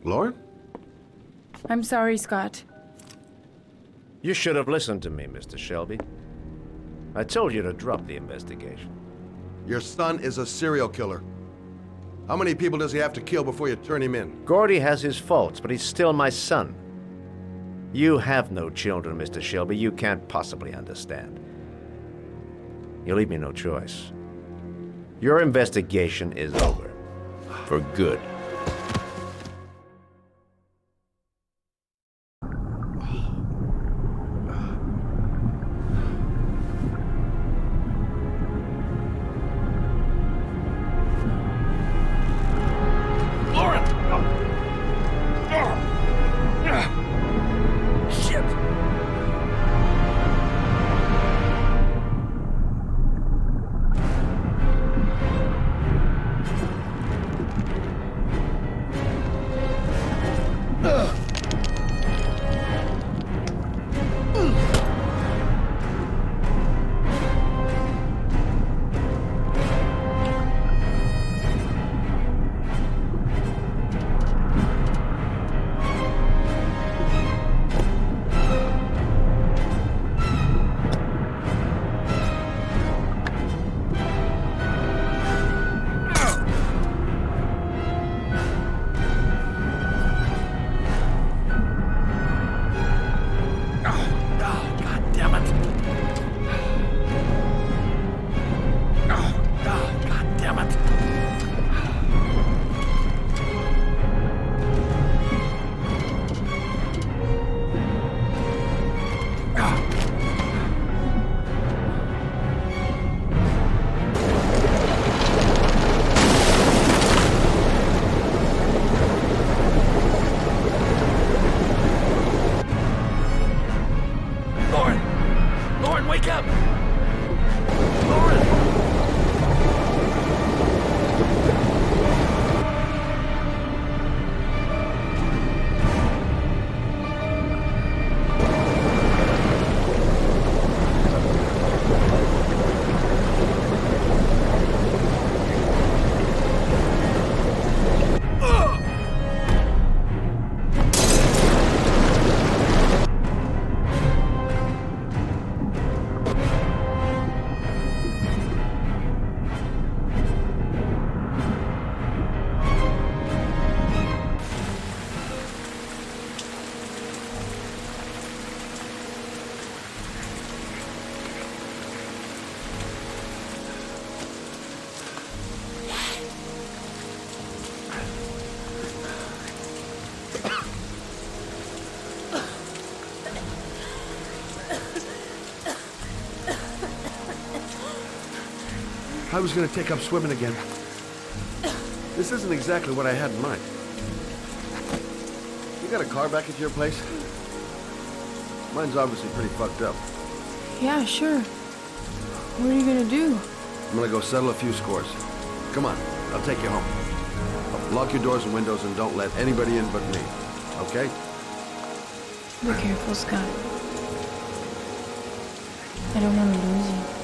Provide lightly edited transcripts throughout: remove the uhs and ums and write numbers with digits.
Lauren? I'm sorry, Scott. You should have listened to me, Mr. Shelby. I told you to drop the investigation. Your son is a serial killer. How many people does he have to kill before you turn him in? Gordy has his faults, but he's still my son. You have no children, Mr. Shelby. You can't possibly understand. You leave me no choice. Your investigation is over. For good. I was gonna take up swimming again. This isn't exactly what I had in mind. You got a car back at your place? Mine's obviously pretty fucked up. Yeah, sure. What are you gonna do? I'm gonna go settle a few scores. Come on, I'll take you home. Lock your doors and windows and don't let anybody in but me. Okay? Be careful, Scott. I don't want to lose you.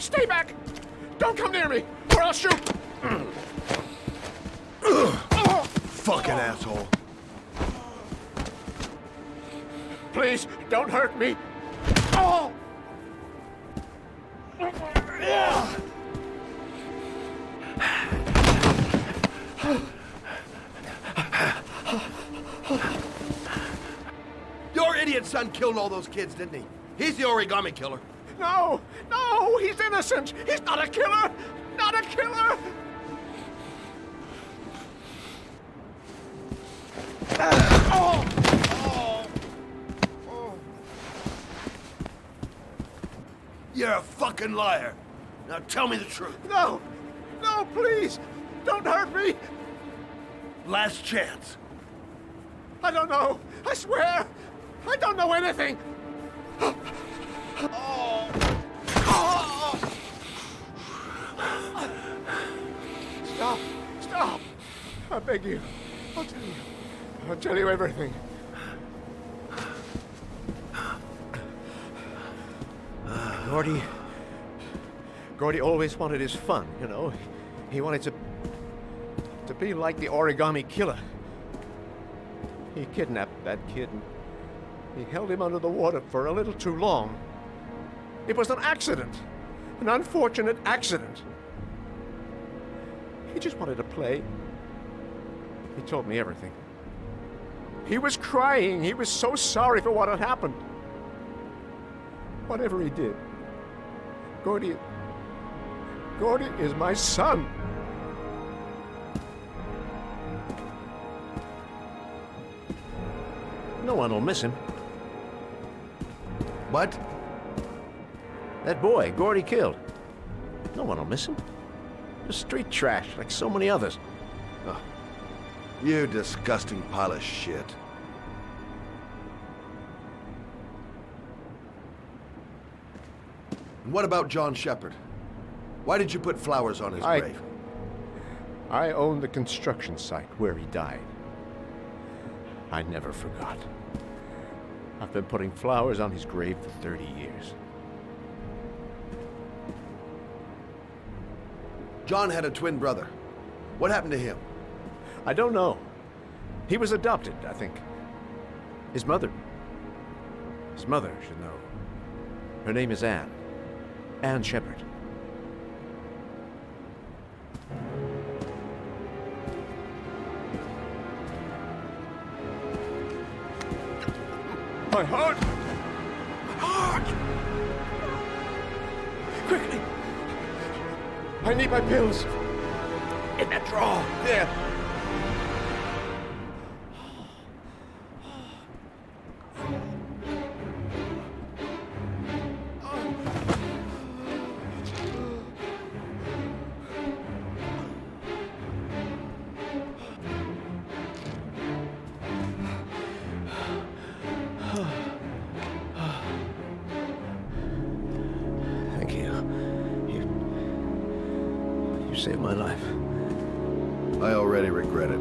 Stay back! Don't come near me, or I'll shoot! Fucking asshole. Please, don't hurt me. Oh! Your idiot son killed all those kids, didn't he? He's the origami killer. No, he's innocent. He's not a killer. Not a killer. You're a fucking liar. Now tell me the truth. No, please, don't hurt me. Last chance. I don't know. I swear, I don't know anything. Stop. I beg you. I'll tell you everything. Gordy always wanted his fun, you know. He wanted to be like the origami killer. He kidnapped that kid and he held him under the water for a little too long. It was an accident, an unfortunate accident. He just wanted to play. He told me everything. He was crying. He was so sorry for what had happened. Whatever he did, Gordy is my son. No one will miss him. What? That boy, Gordy killed. No one will miss him. Just street trash, like so many others. Oh, you disgusting pile of shit. And what about John Shepard? Why did you put flowers on his grave? I own the construction site where he died. I never forgot. I've been putting flowers on his grave for 30 years. John had a twin brother. What happened to him? I don't know. He was adopted, I think. His mother should know. Her name is Anne. Anne Shepard. My heart! My heart! Quickly! I need my pills. In that drawer. There. Thank you. You saved my life. I already regret it.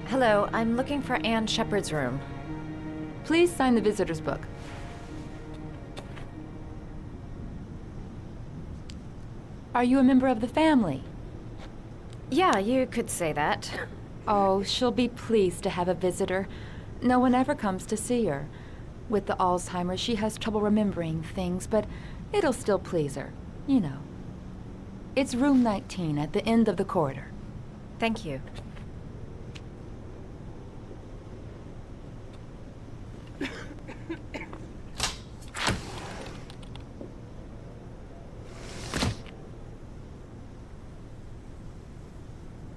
Hello, I'm looking for Anne Shepard's room. Please sign the visitor's book. Are you a member of the family? Yeah, you could say that. Oh, she'll be pleased to have a visitor. No one ever comes to see her. With the Alzheimer's, she has trouble remembering things, but it'll still please her. You know. It's room 19 at the end of the corridor. Thank you.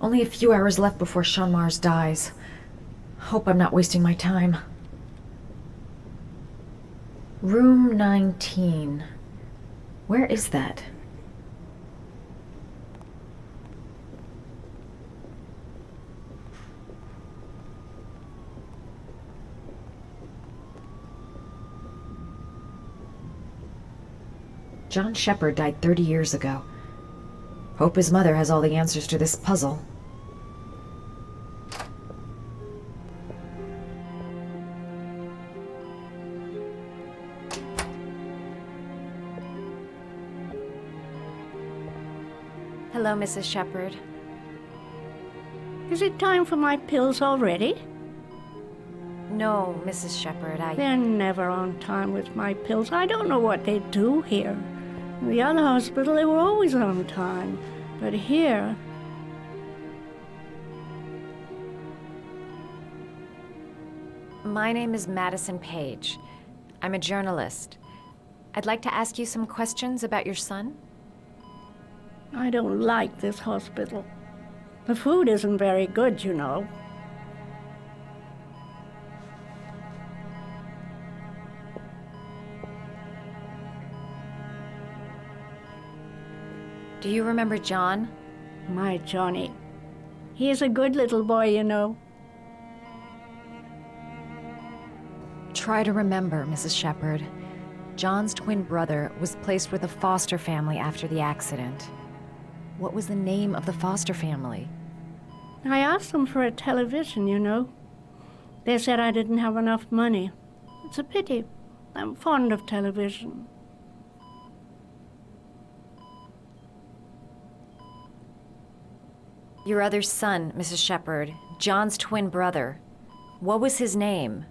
Only a few hours left before Sean Mars dies. Hope I'm not wasting my time. Room 19. Where is that? John Shepard died 30 years ago. Hope his mother has all the answers to this puzzle. Hello, Mrs. Shepard. Is it time for my pills already? No, Mrs. Shepard, They're never on time with my pills. I don't know what they do here. In the other hospital, they were always on time. But here... My name is Madison Page. I'm a journalist. I'd like to ask you some questions about your son. I don't like this hospital. The food isn't very good, you know. Do you remember John? My Johnny. He is a good little boy, you know. Try to remember, Mrs. Shepard. John's twin brother was placed with a foster family after the accident. What was the name of the foster family? I asked them for a television, you know. They said I didn't have enough money. It's a pity. I'm fond of television. Your other son, Mrs. Shepard, John's twin brother. What was his name?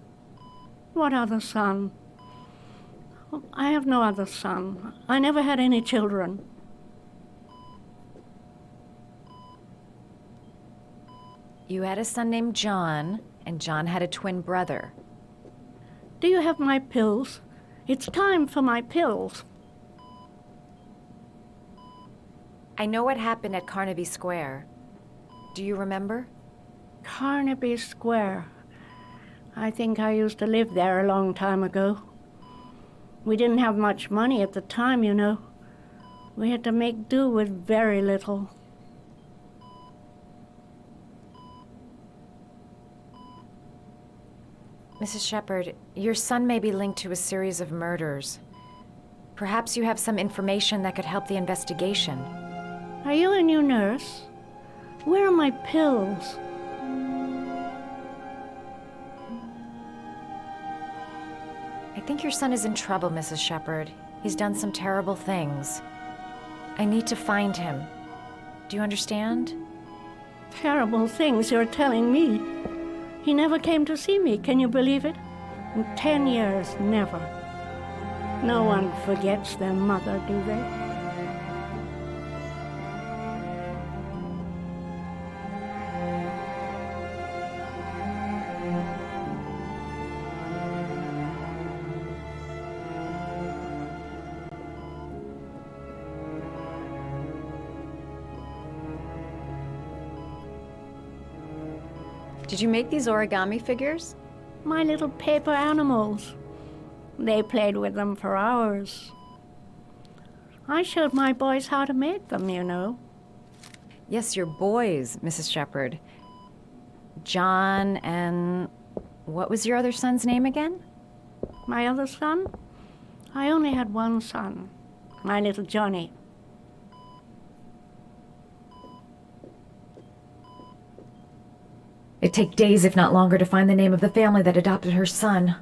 What other son? I have no other son. I never had any children. You had a son named John, and John had a twin brother. Do you have my pills? It's time for my pills. I know what happened at Carnaby Square. Do you remember? Carnaby Square. I think I used to live there a long time ago. We didn't have much money at the time, you know. We had to make do with very little. Mrs. Shepard, your son may be linked to a series of murders. Perhaps you have some information that could help the investigation. Are you a new nurse? Where are my pills? I think your son is in trouble, Mrs. Shepard. He's done some terrible things. I need to find him. Do you understand? Terrible things you're telling me. He never came to see me, can you believe it? In 10 years, never. No one forgets their mother, do they? Did you make these origami figures? My little paper animals. They played with them for hours. I showed my boys how to make them, you know. Yes, your boys, Mrs. Shepard. John and... what was your other son's name again? My other son? I only had one son, my little Johnny. It'd take days, if not longer, to find the name of the family that adopted her son.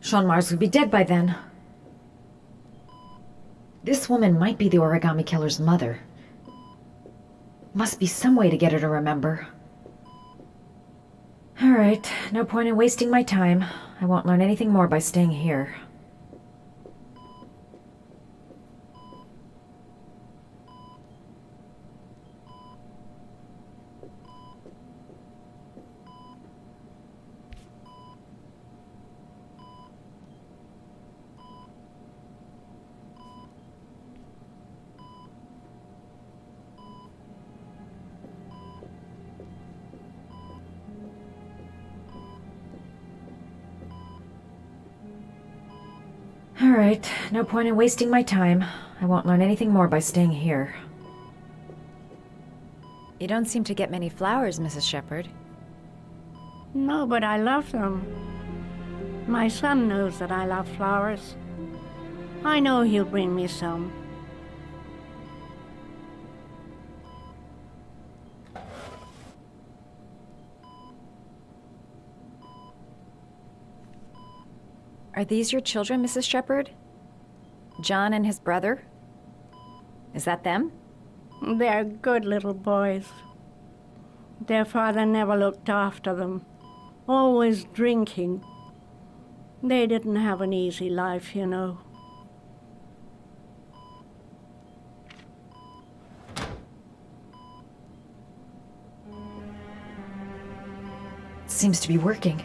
Sean Mars would be dead by then. This woman might be the origami killer's mother. Must be some way to get her to remember. All right, no point in wasting my time. I won't learn anything more by staying here. All right, no point in wasting my time. I won't learn anything more by staying here. You don't seem to get many flowers, Mrs. Shepherd. No, but I love them. My son knows that I love flowers. I know he'll bring me some. Are these your children, Mrs. Shepherd? John and his brother? Is that them? They're good little boys. Their father never looked after them, always drinking. They didn't have an easy life, you know. Seems to be working.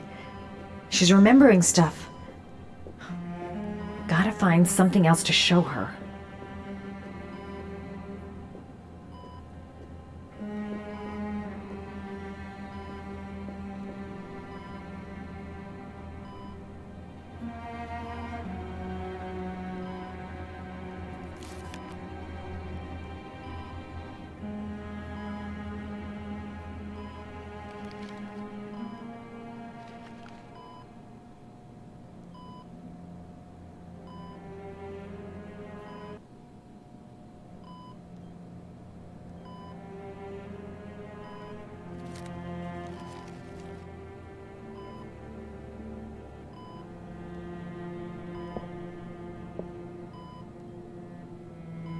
She's remembering stuff. Gotta find something else to show her.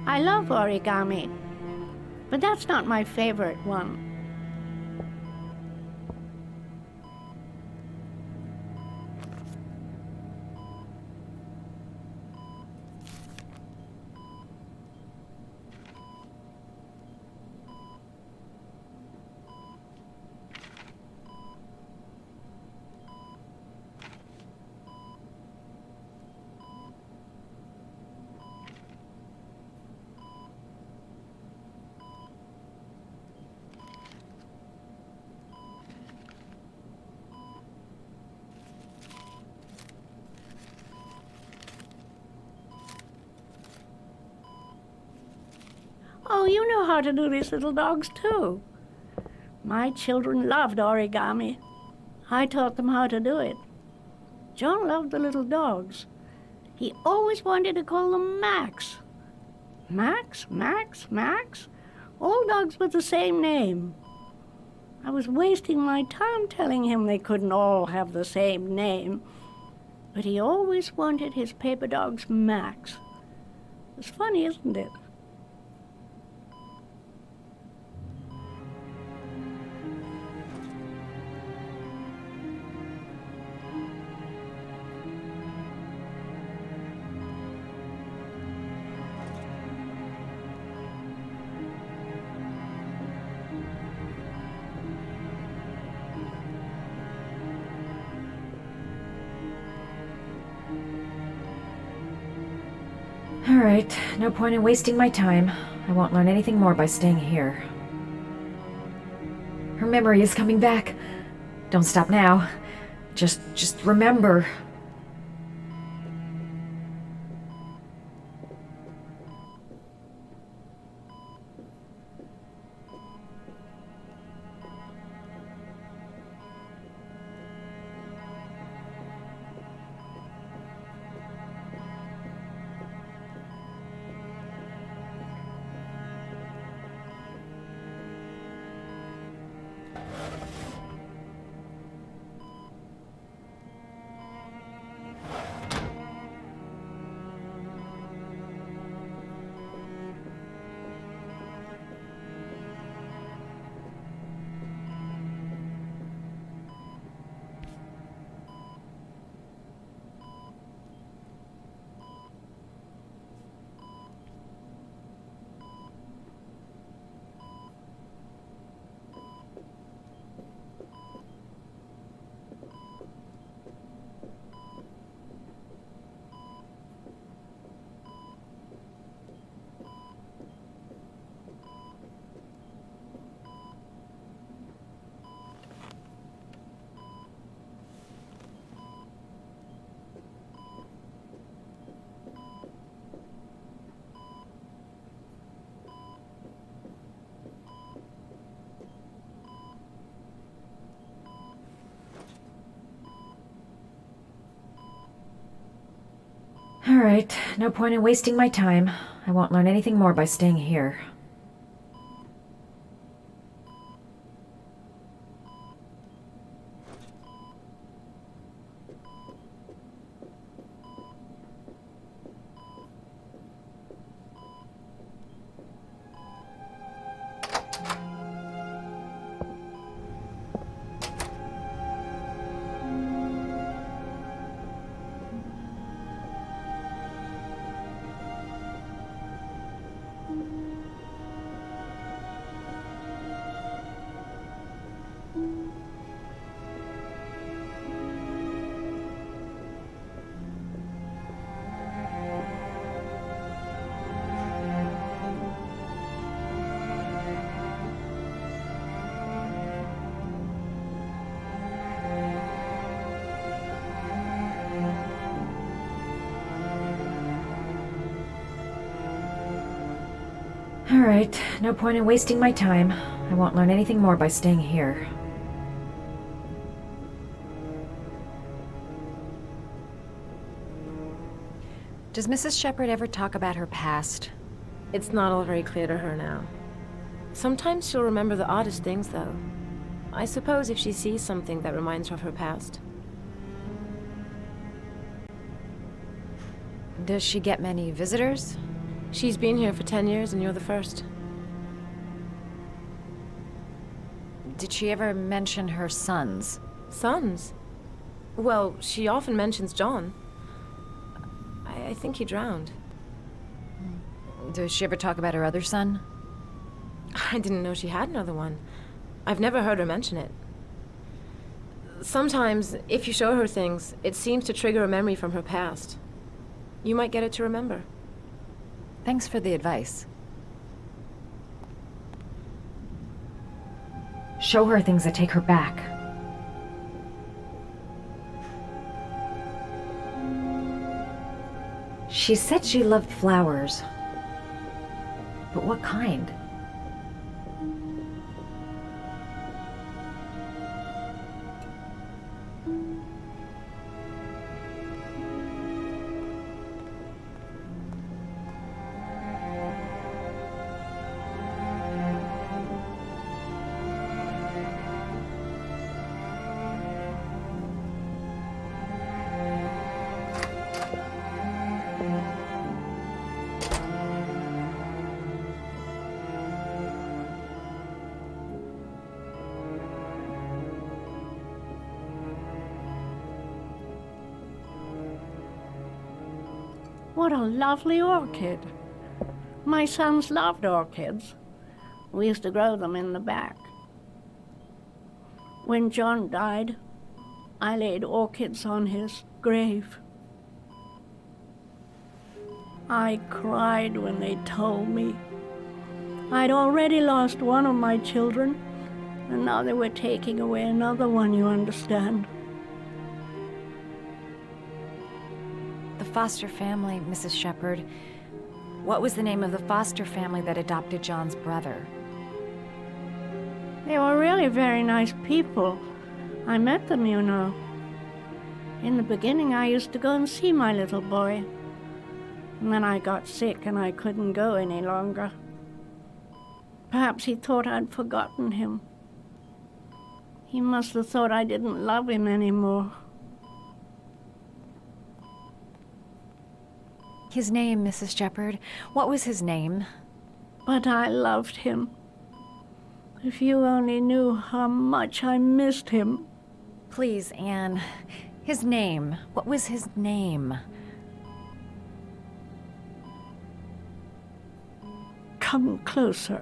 I love origami, but that's not my favorite one. Oh, you know how to do these little dogs, too. My children loved origami. I taught them how to do it. John loved the little dogs. He always wanted to call them Max. Max, Max, Max? All dogs with the same name. I was wasting my time telling him they couldn't all have the same name. But he always wanted his paper dogs Max. It's funny, isn't it? All right, no point in wasting my time. I won't learn anything more by staying here. Her memory is coming back. Don't stop now. Just remember. All right, no point in wasting my time. I won't learn anything more by staying here. All right, no point in wasting my time. I won't learn anything more by staying here. Does Mrs. Shepherd ever talk about her past? It's not all very clear to her now. Sometimes she'll remember the oddest things, though. I suppose if she sees something that reminds her of her past. Does she get many visitors? She's been here for 10 years and you're the first. Did she ever mention her sons? Sons? Well, she often mentions John. I think he drowned. Does she ever talk about her other son? I didn't know she had another one. I've never heard her mention it. Sometimes, if you show her things, it seems to trigger a memory from her past. You might get it to remember. Thanks for the advice. Show her things that take her back. She said she loved flowers. But what kind? What a lovely orchid. My sons loved orchids. We used to grow them in the back. When John died, I laid orchids on his grave. I cried when they told me. I'd already lost one of my children, and now they were taking away another one, you understand. The foster family, Mrs. Shepherd. What was the name of the foster family that adopted John's brother? They were really very nice people. I met them, you know. In the beginning, I used to go and see my little boy. And then I got sick and I couldn't go any longer. Perhaps he thought I'd forgotten him. He must have thought I didn't love him anymore. His name, Mrs. Shepherd. What was his name? But I loved him. If you only knew how much I missed him. Please, Anne. His name. What was his name? Come closer.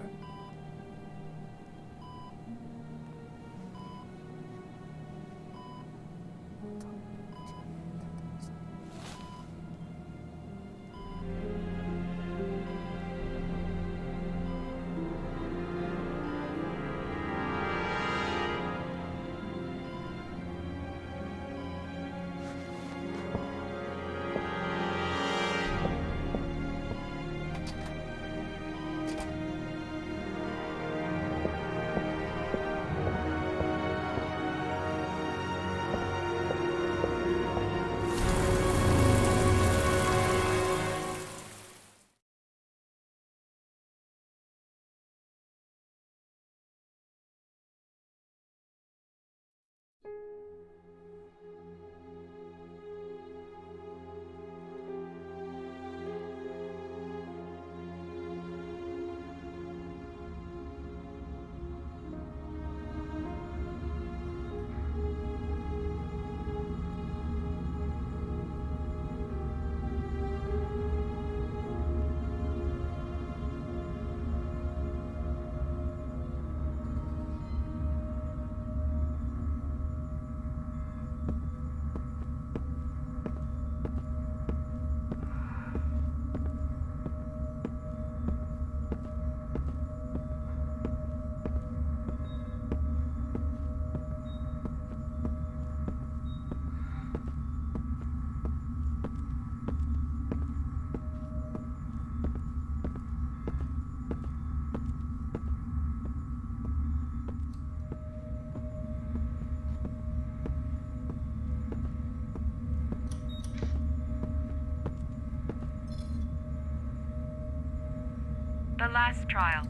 The last trial.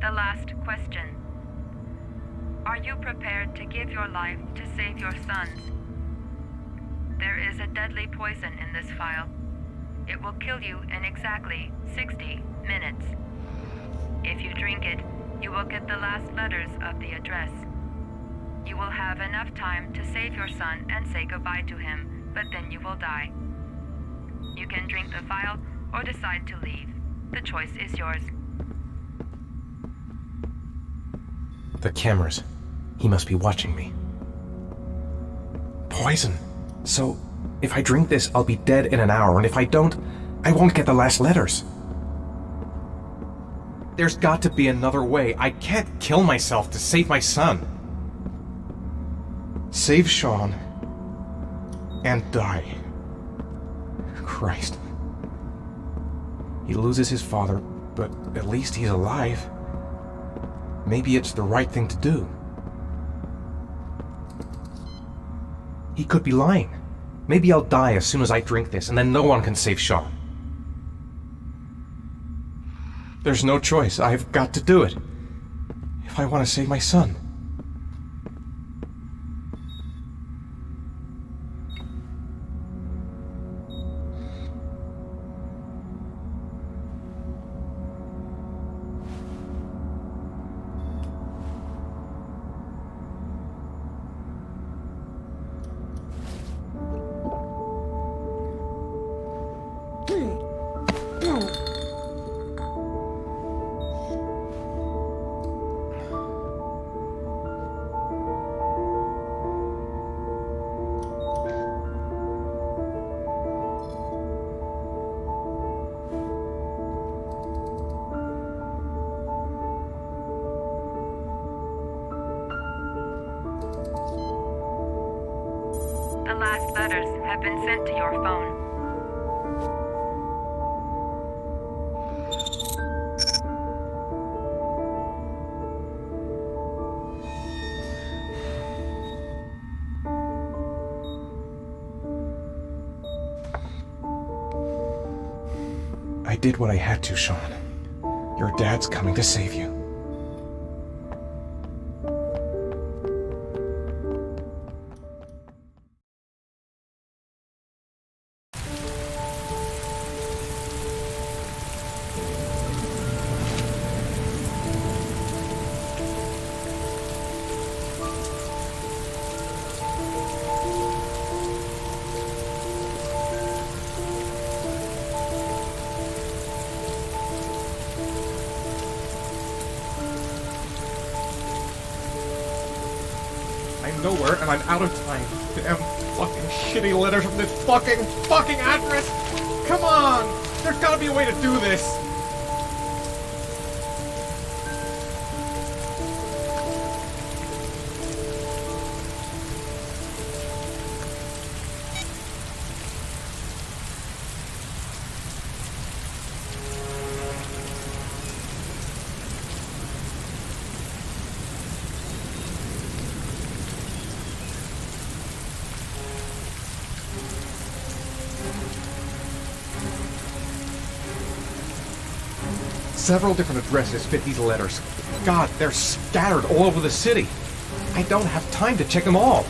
The last question. Are you prepared to give your life to save your sons? There is a deadly poison in this file. It will kill you in exactly 60 minutes. If you drink it, you will get the last letters of the address. You will have enough time to save your son and say goodbye to him, but then you will die. You can drink the file or decide to leave. The choice is yours. The cameras. He must be watching me. Poison. So, if I drink this, I'll be dead in an hour, and if I don't, I won't get the last letters. There's got to be another way. I can't kill myself to save my son. Save Sean and die. Christ. He loses his father, but at least he's alive. Maybe it's the right thing to do. He could be lying. Maybe I'll die as soon as I drink this, and then no one can save Sean. There's no choice. I've got to do it. If I want to save my son. The last letters have been sent to your phone. I did what I had to, Sean. Your dad's coming to save you. I'm nowhere, and I'm out of time. Damn fucking shitty letters from this fucking address! Come on! There's gotta be a way to do this! Several different addresses fit these letters. God, they're scattered all over the city. I don't have time to check them all.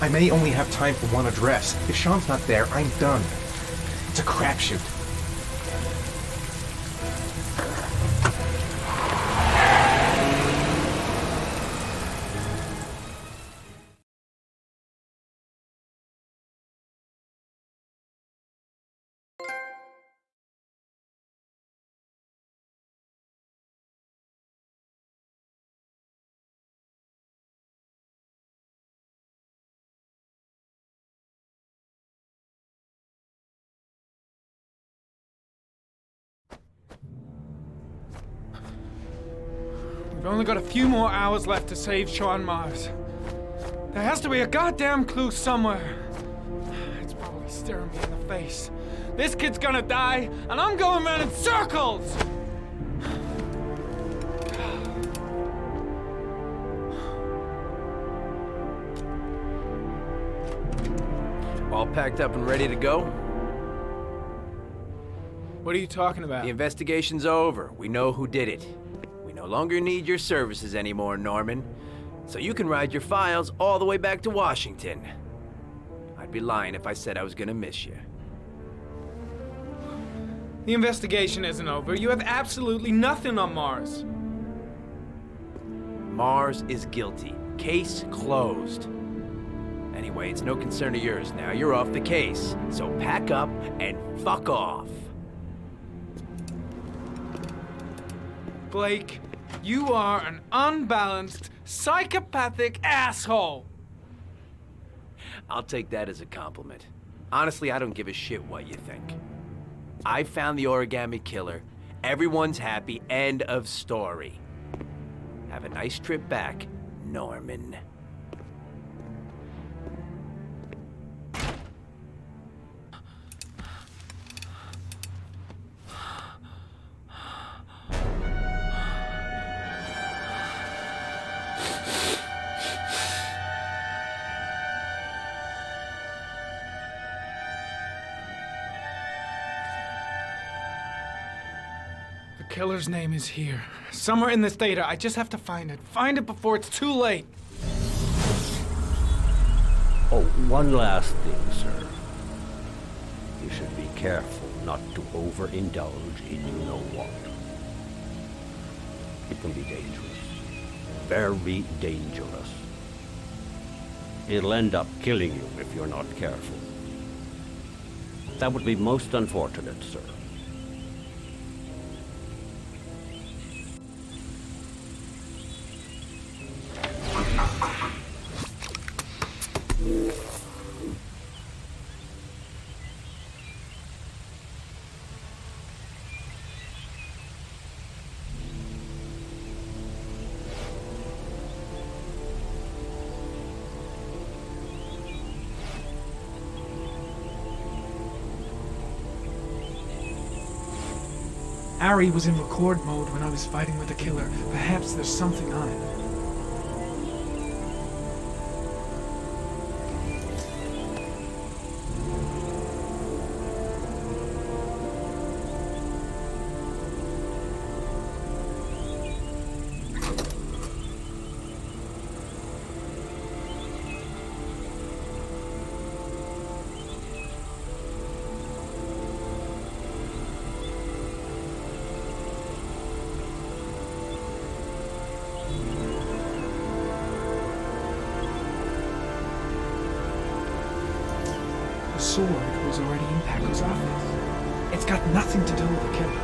I may only have time for one address. If Sean's not there, I'm done. It's a crapshoot. We've only got a few more hours left to save Sean Mars. There has to be a goddamn clue somewhere. It's probably staring me in the face. This kid's gonna die, and I'm going around in circles! All packed up and ready to go? What are you talking about? The investigation's over. We know who did it. We no longer need your services anymore, Norman. So you can ride your files all the way back to Washington. I'd be lying if I said I was gonna miss you. The investigation isn't over. You have absolutely nothing on Mars. Mars is guilty. Case closed. Anyway, it's no concern of yours now. You're off the case. So pack up and fuck off. Blake, you are an unbalanced, psychopathic asshole! I'll take that as a compliment. Honestly, I don't give a shit what you think. I found the origami killer. Everyone's happy. End of story. Have a nice trip back, Norman. The killer's name is here. Somewhere in this data. I just have to find it. Find it before it's too late. Oh, one last thing, sir. You should be careful not to overindulge in you-know-what. It can be dangerous. Very dangerous. It'll end up killing you if you're not careful. That would be most unfortunate, sir. Ari was in record mode when I was fighting with the killer. Perhaps there's something on it. The sword was already in Paco's office. It's got nothing to do with the killer.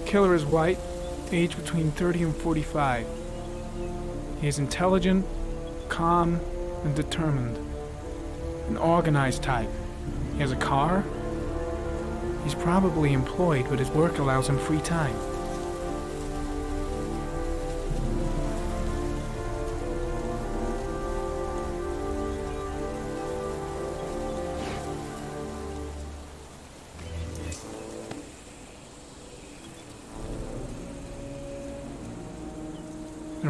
The killer is white, aged between 30 and 45. He is intelligent, calm, and determined. An organized type. He has a car. He's probably employed, but his work allows him free time.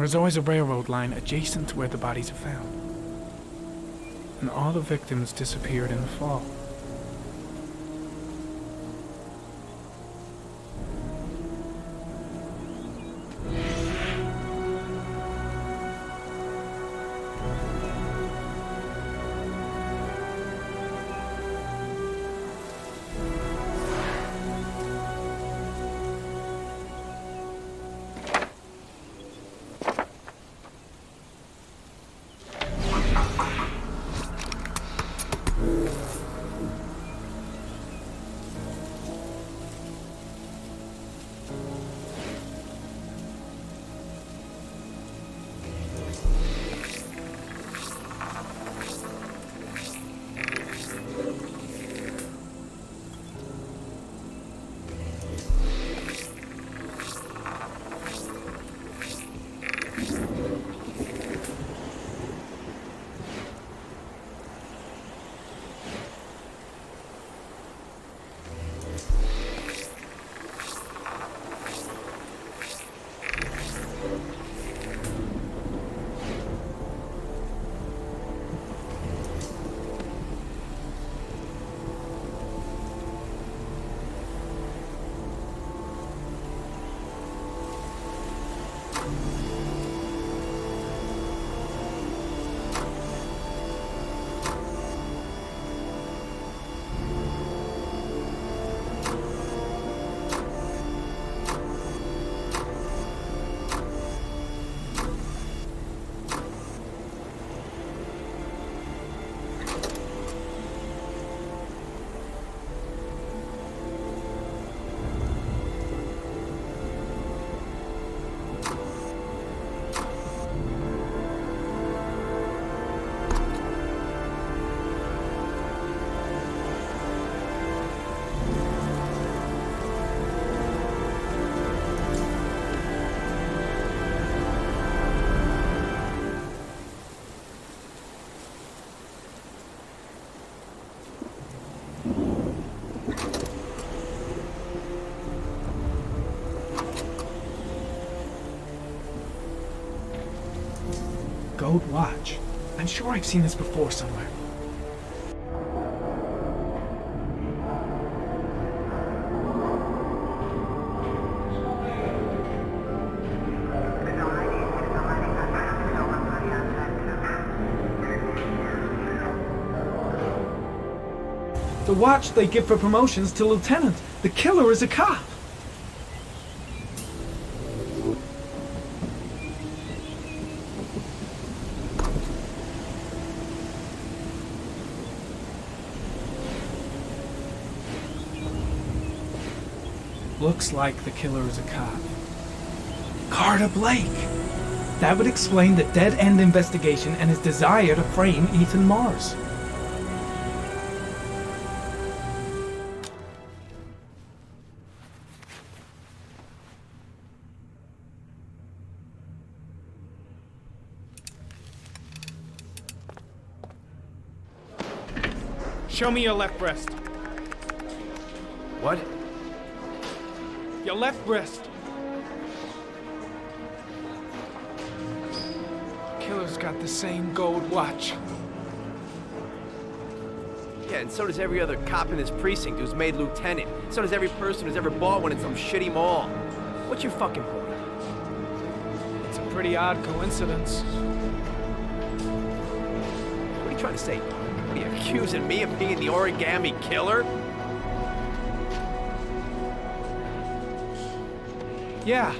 There is always a railroad line adjacent to where the bodies are found. And all the victims disappeared in the fall. Gold watch. I'm sure I've seen this before somewhere. The watch they give for promotions to lieutenant. The killer is a cop. Looks like the killer is a cop. Carter Blake! That would explain the dead-end investigation and his desire to frame Ethan Mars. Show me your left wrist. What? Your left wrist. Killer's got the same gold watch. Yeah, and so does every other cop in this precinct who's made lieutenant. So does every person who's ever bought one in some shitty mall. What's your fucking point? It's a pretty odd coincidence. What are you trying to say? What, are you accusing me of being the origami killer? Yeah,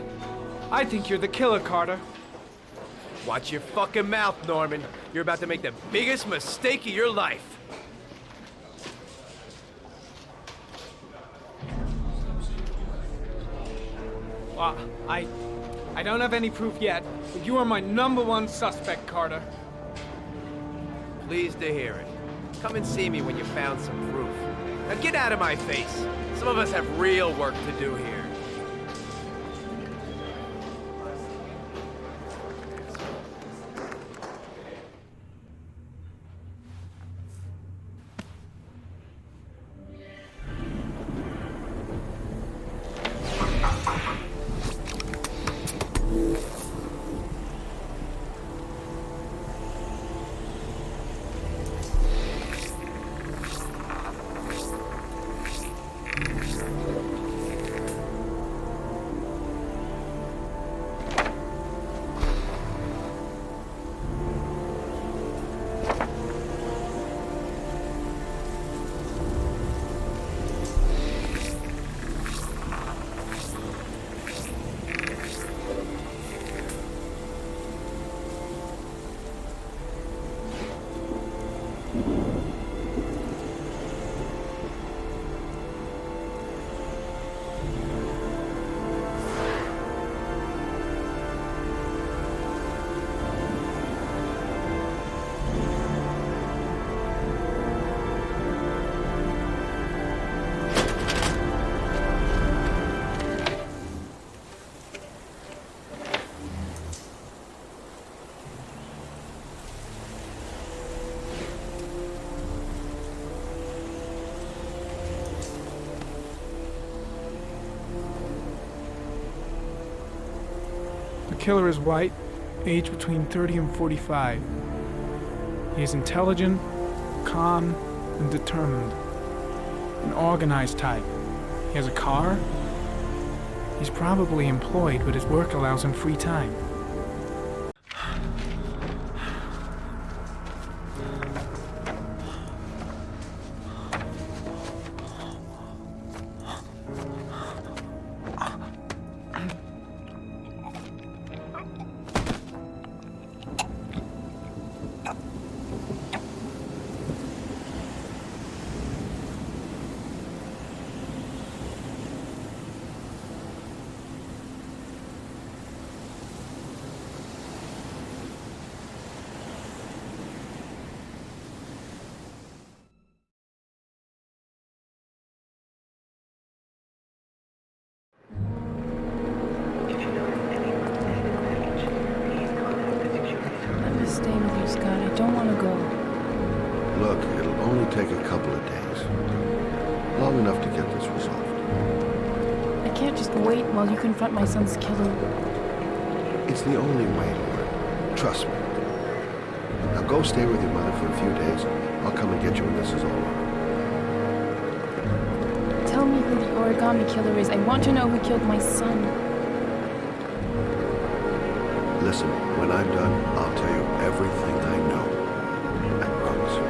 I think you're the killer, Carter. Watch your fucking mouth, Norman. You're about to make the biggest mistake of your life. Well, I don't have any proof yet, but you are my #1 suspect, Carter. Pleased to hear it. Come and see me when you found some proof. Now get out of my face. Some of us have real work to do here. The killer is white, aged between 30 and 45. He is intelligent, calm, and determined. An organized type. He has a car. He's probably employed, but his work allows him free time. Stay with you, Scott. I don't want to go. Look, it'll only take a couple of days. Long enough to get this resolved. I can't just wait while you confront my son's killer. It's the only way, Lauren. Trust me. Now go stay with your mother for a few days. I'll come and get you when this is all over. Tell me who the origami killer is. I want to know who killed my son. Listen, when I'm done, I'll tell you everything I know. I promise you.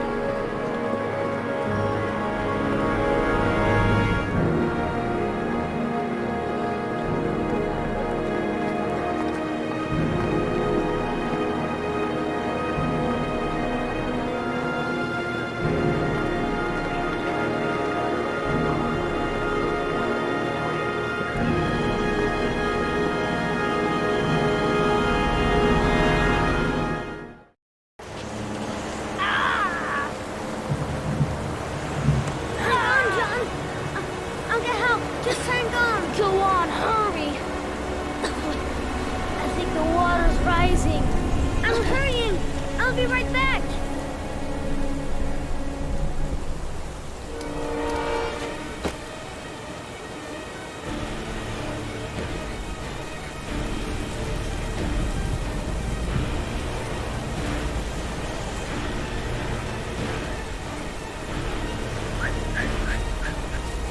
I'm hurrying! I'll be right back!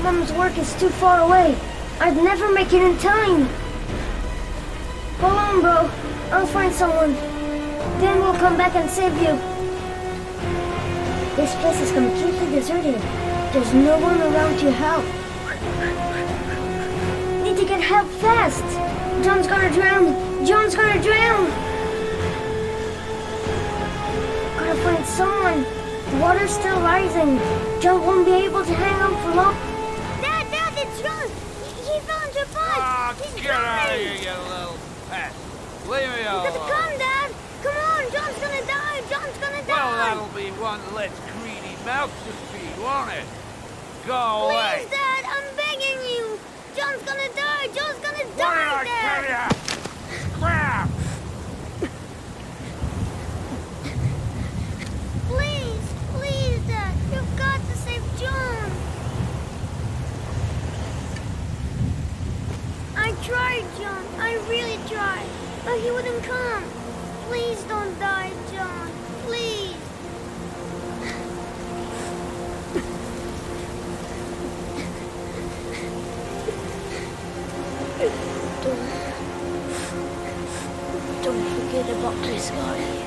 Mom's work is too far away. I'd never make it in time. Hold on, bro. I'll find someone. Then we'll come back and save you. This place is completely deserted. There's no one around to help. Need to get help fast. John's gonna drown. John's gonna drown. Gotta find someone. The water's still rising. John won't be able to hang on for long. Dad, it's John. He fell into a pond. He's Get out of drowning. here, you little pest. Leave me alone. You gotta come, Dad. Come on, John's gonna die. John's gonna die. Well, that'll be one less greedy mouth to feed, won't it? Go away. Please, Dad, I'm begging you. John's gonna die. John's gonna What die, did I Dad. tell ya? Crap! Please, Dad. You've got to save John. I tried, John. I really tried. But he wouldn't come. Please don't die, John. Please. Don't forget about this guy.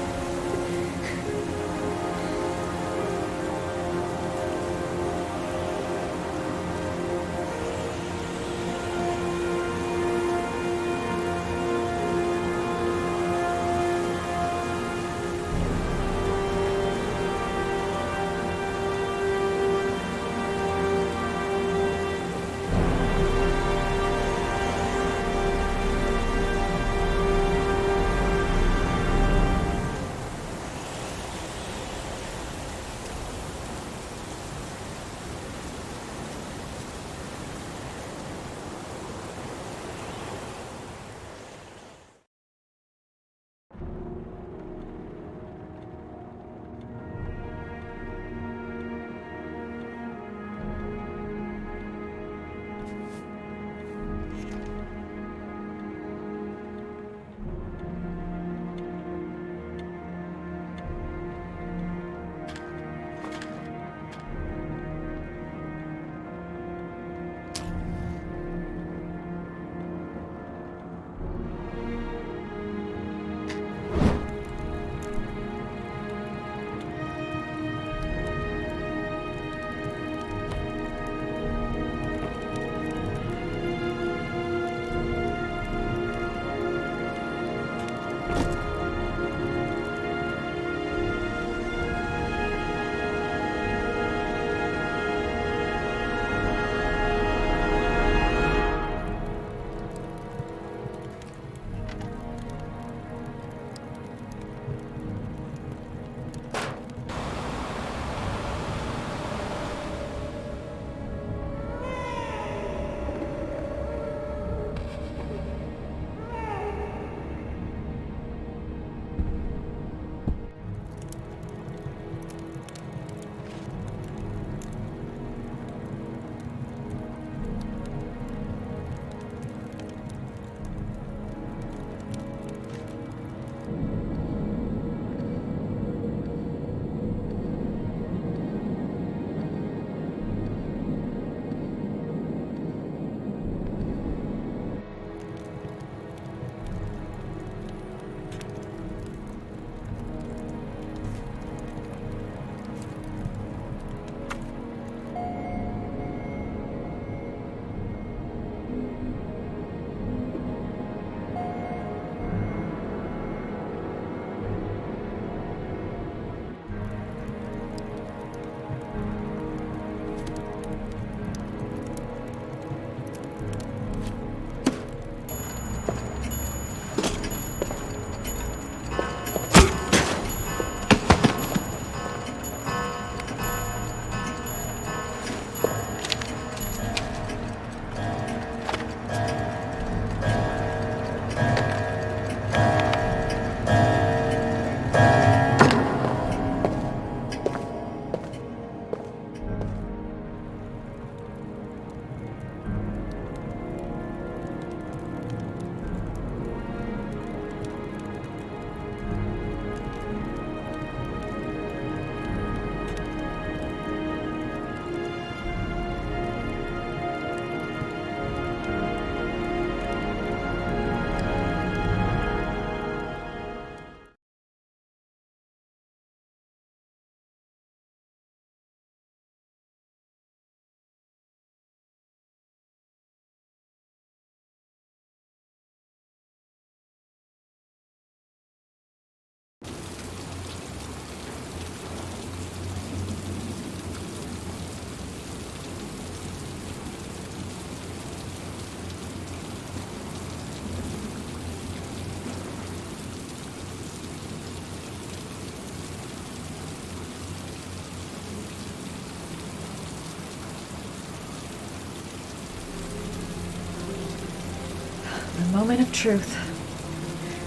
A moment of truth.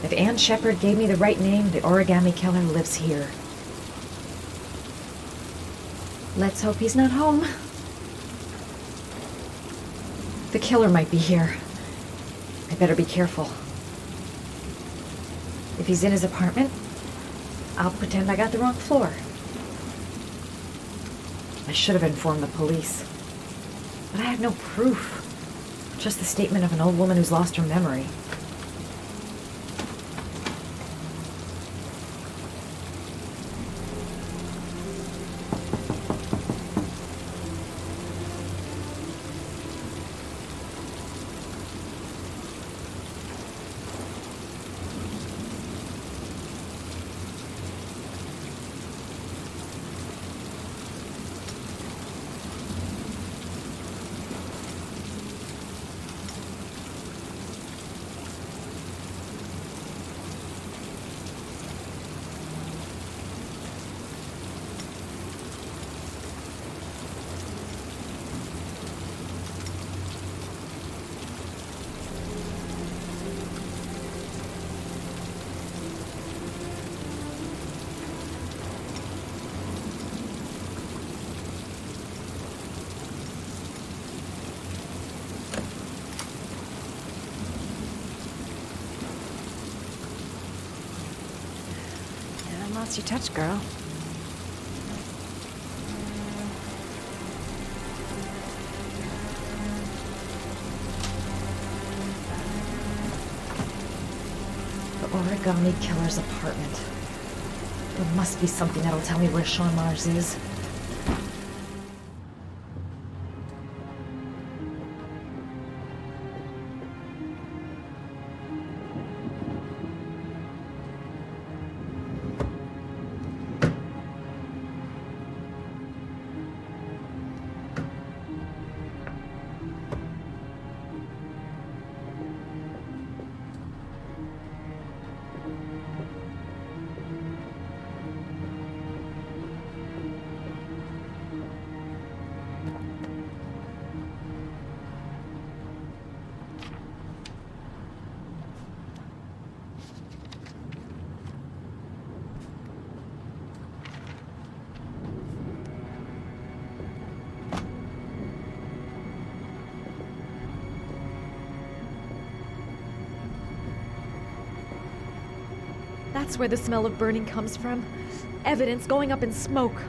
If Ann Shepard gave me the right name, the origami killer lives here. Let's hope he's not home. The killer might be here. I better be careful. If he's in his apartment, I'll pretend I got the wrong floor. I should have informed the police. But I had no proof. Just the statement of an old woman who's lost her memory. Lost your touch, girl. The origami killer's apartment. There must be something that'll tell me where Sean Mars is. That's where the smell of burning comes from. Evidence going up in smoke.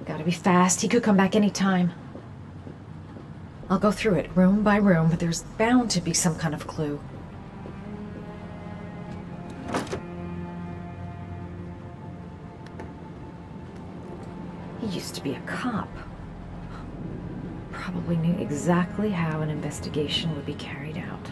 Gotta be fast. He could come back any time. I'll go through it, room by room, but there's bound to be some kind of clue. He used to be a cop. Probably knew exactly how an investigation would be carried out.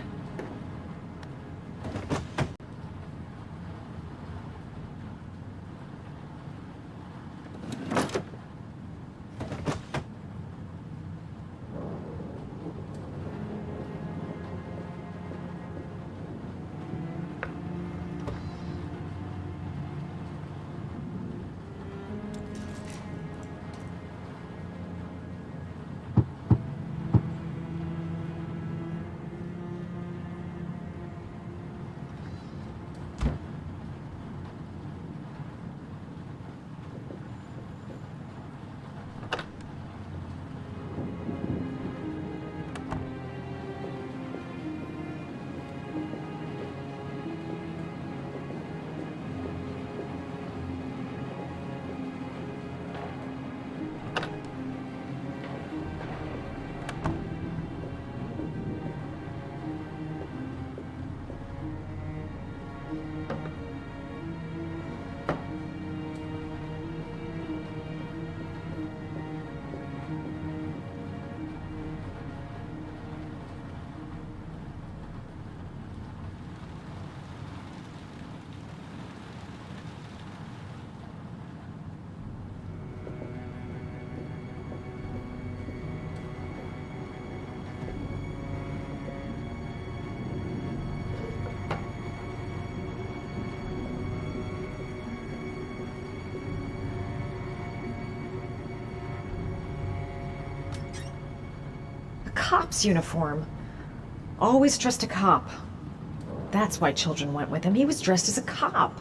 cop's uniform. Always trust a cop. That's why children went with him. He was dressed as a cop.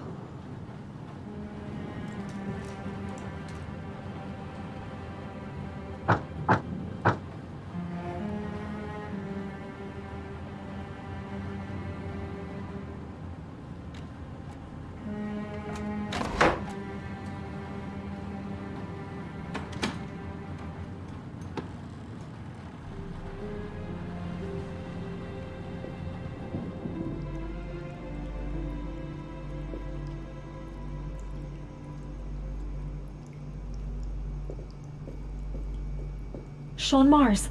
Sean Mars.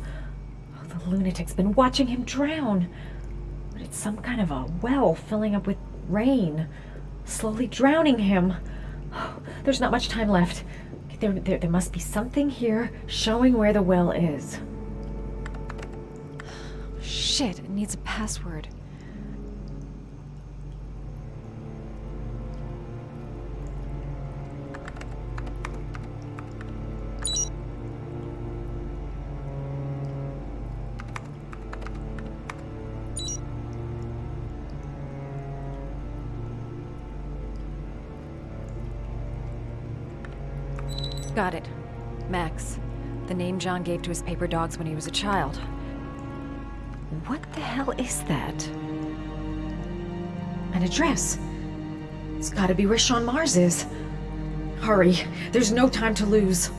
Oh, the lunatic's been watching him drown. But it's some kind of a well filling up with rain, slowly drowning him. Oh, there's not much time left. There must be something here showing where the well is. Shit, it needs a password. Got it. Max. The name John gave to his paper dogs when he was a child. What the hell is that? An address. It's gotta be where Sean Mars is. Hurry. There's no time to lose.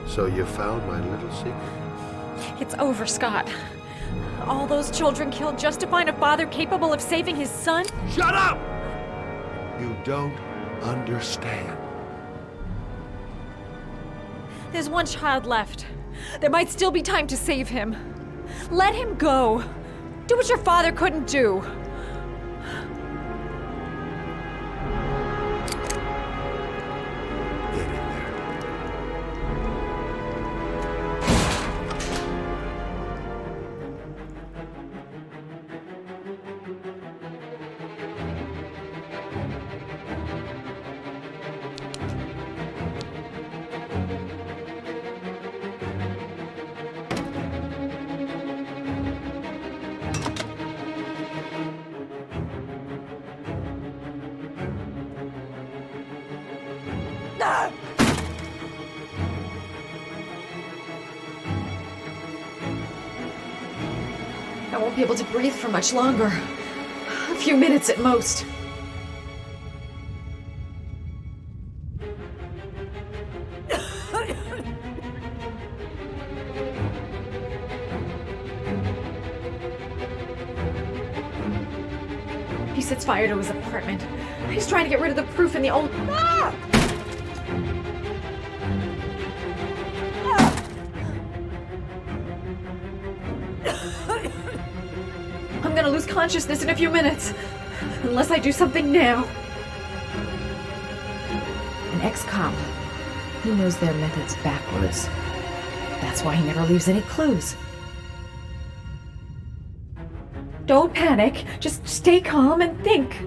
So you found my little secret? It's over, Scott. All those children killed just to find a father capable of saving his son? Shut up! You don't understand. There's one child left. There might still be time to save him. Let him go. Do what your father couldn't do. Get in there. I won't be able to breathe for much longer. A few minutes at most. He sets fire to his apartment. He's trying to get rid of the proof in the old... Ah! I'm gonna lose consciousness in a few minutes. Unless I do something now. An ex-cop. He knows their methods backwards. That's why he never leaves any clues. Don't panic. Just stay calm and think.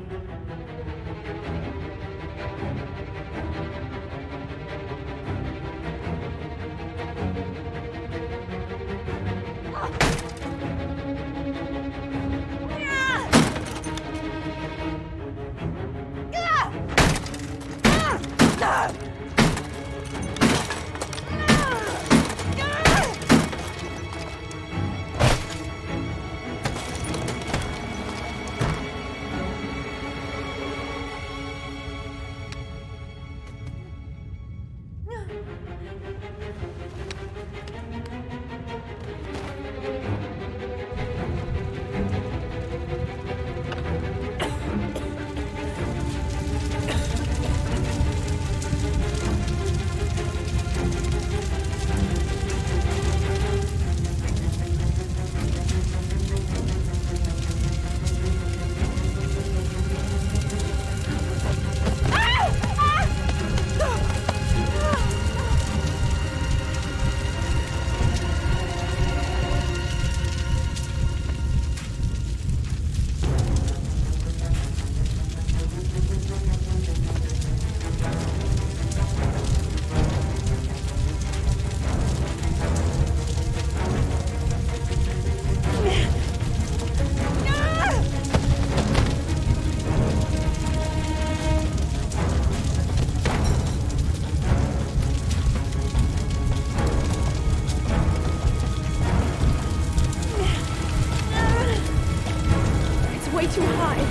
way too high.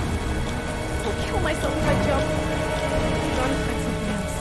I'll kill myself if I jump. I gotta find something else.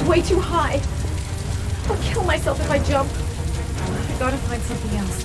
Way too high. I'll kill myself if I jump. I gotta find something else.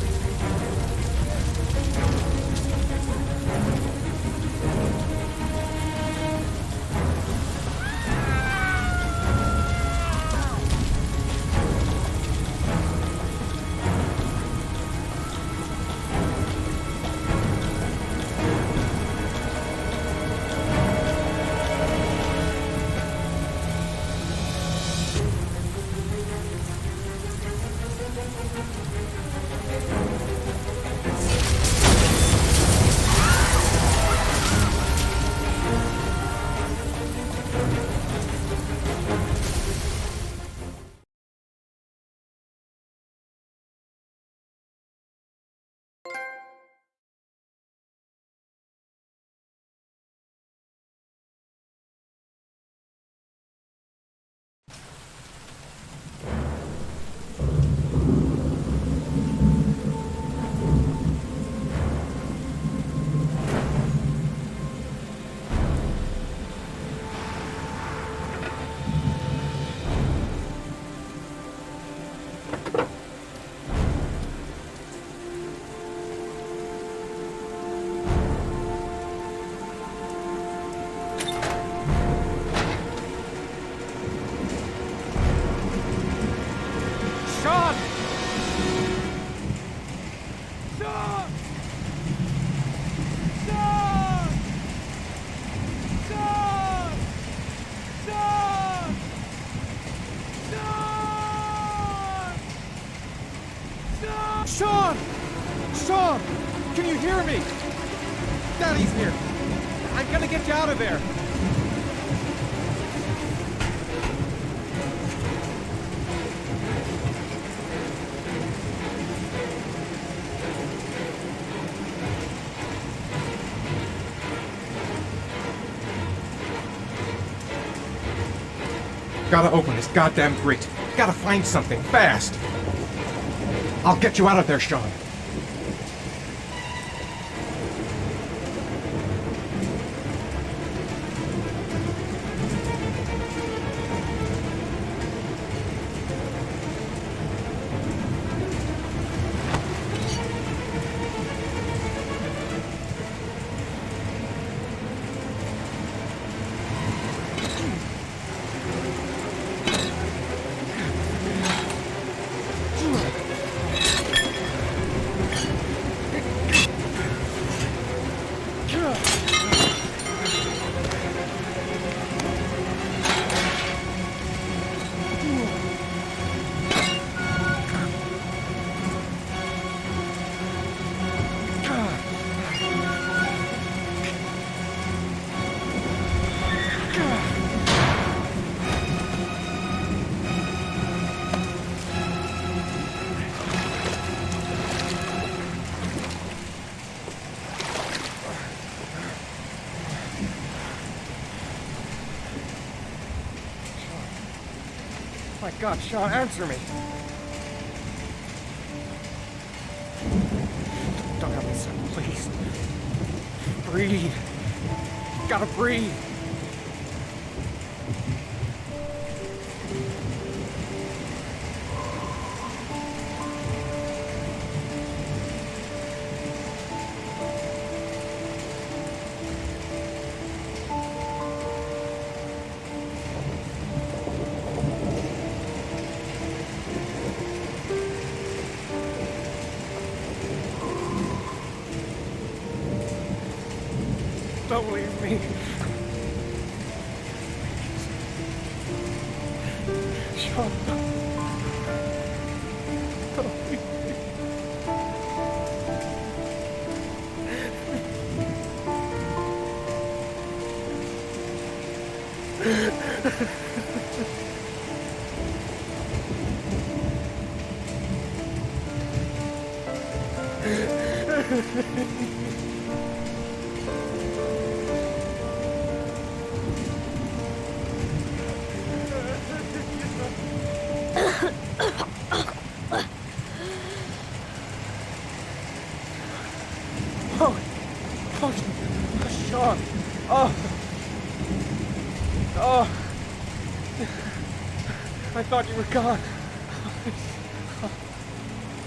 Sean! Sean! Can you hear me? Daddy's here. I'm gonna get you out of there. Gotta open this goddamn grate. Gotta find something fast. I'll get you out of there, Sean. My God, Sean, answer me. Don't have me, son, please. Breathe. Gotta breathe. don't leave me. Sean, don't leave me. Sean. I thought you were gone.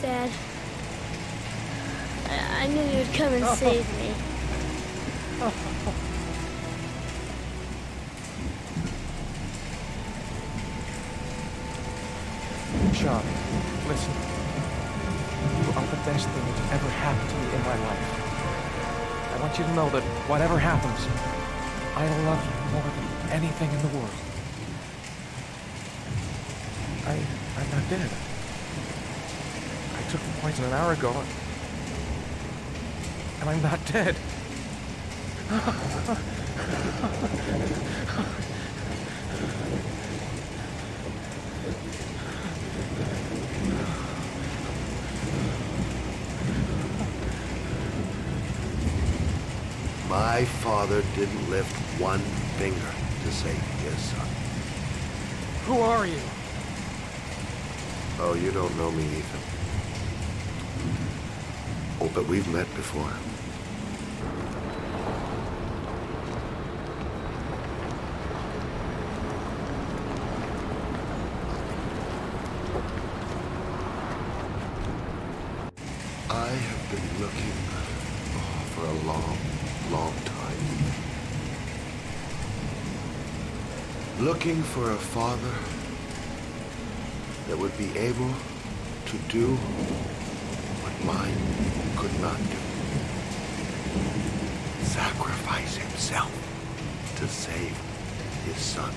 Dad, I knew you'd come and save me. Sean, listen. You are the best thing that's ever happened to me in my life. I want you to know that whatever happens, I love you more than anything in the world. I'm not dead. I took the poison an hour ago, and I'm not dead. My father didn't lift one finger to save his son. Who are you? Oh, you don't know me, Ethan. Oh, but we've met before. I have been looking for a long time. Looking for a father that would be able to do what mine could not do. Sacrifice himself to save his son.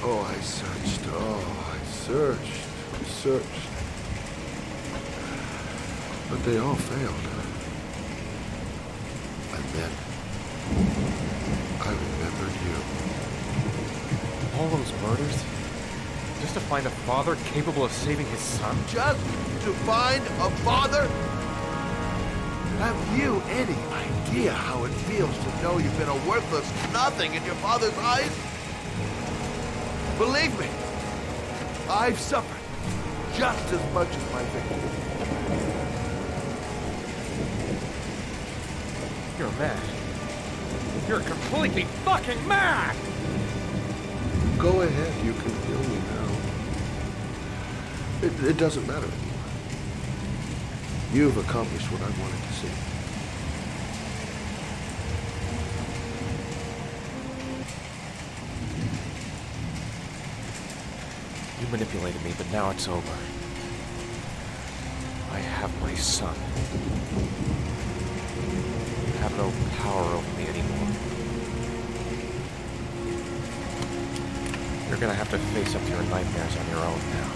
I searched. I searched. But they all failed. And then I remembered you. All those murders? Just to find a father capable of saving his son? Just to find a father? Have you any idea how it feels to know you've been a worthless nothing in your father's eyes? Believe me, I've suffered just as much as my victim. You're mad. You're completely fucking mad! Go ahead, you can kill me now. It doesn't matter anymore. You've accomplished what I wanted to see. You manipulated me, but now it's over. I have my son. You have no power over me anymore. You're gonna have to face up to your nightmares on your own now.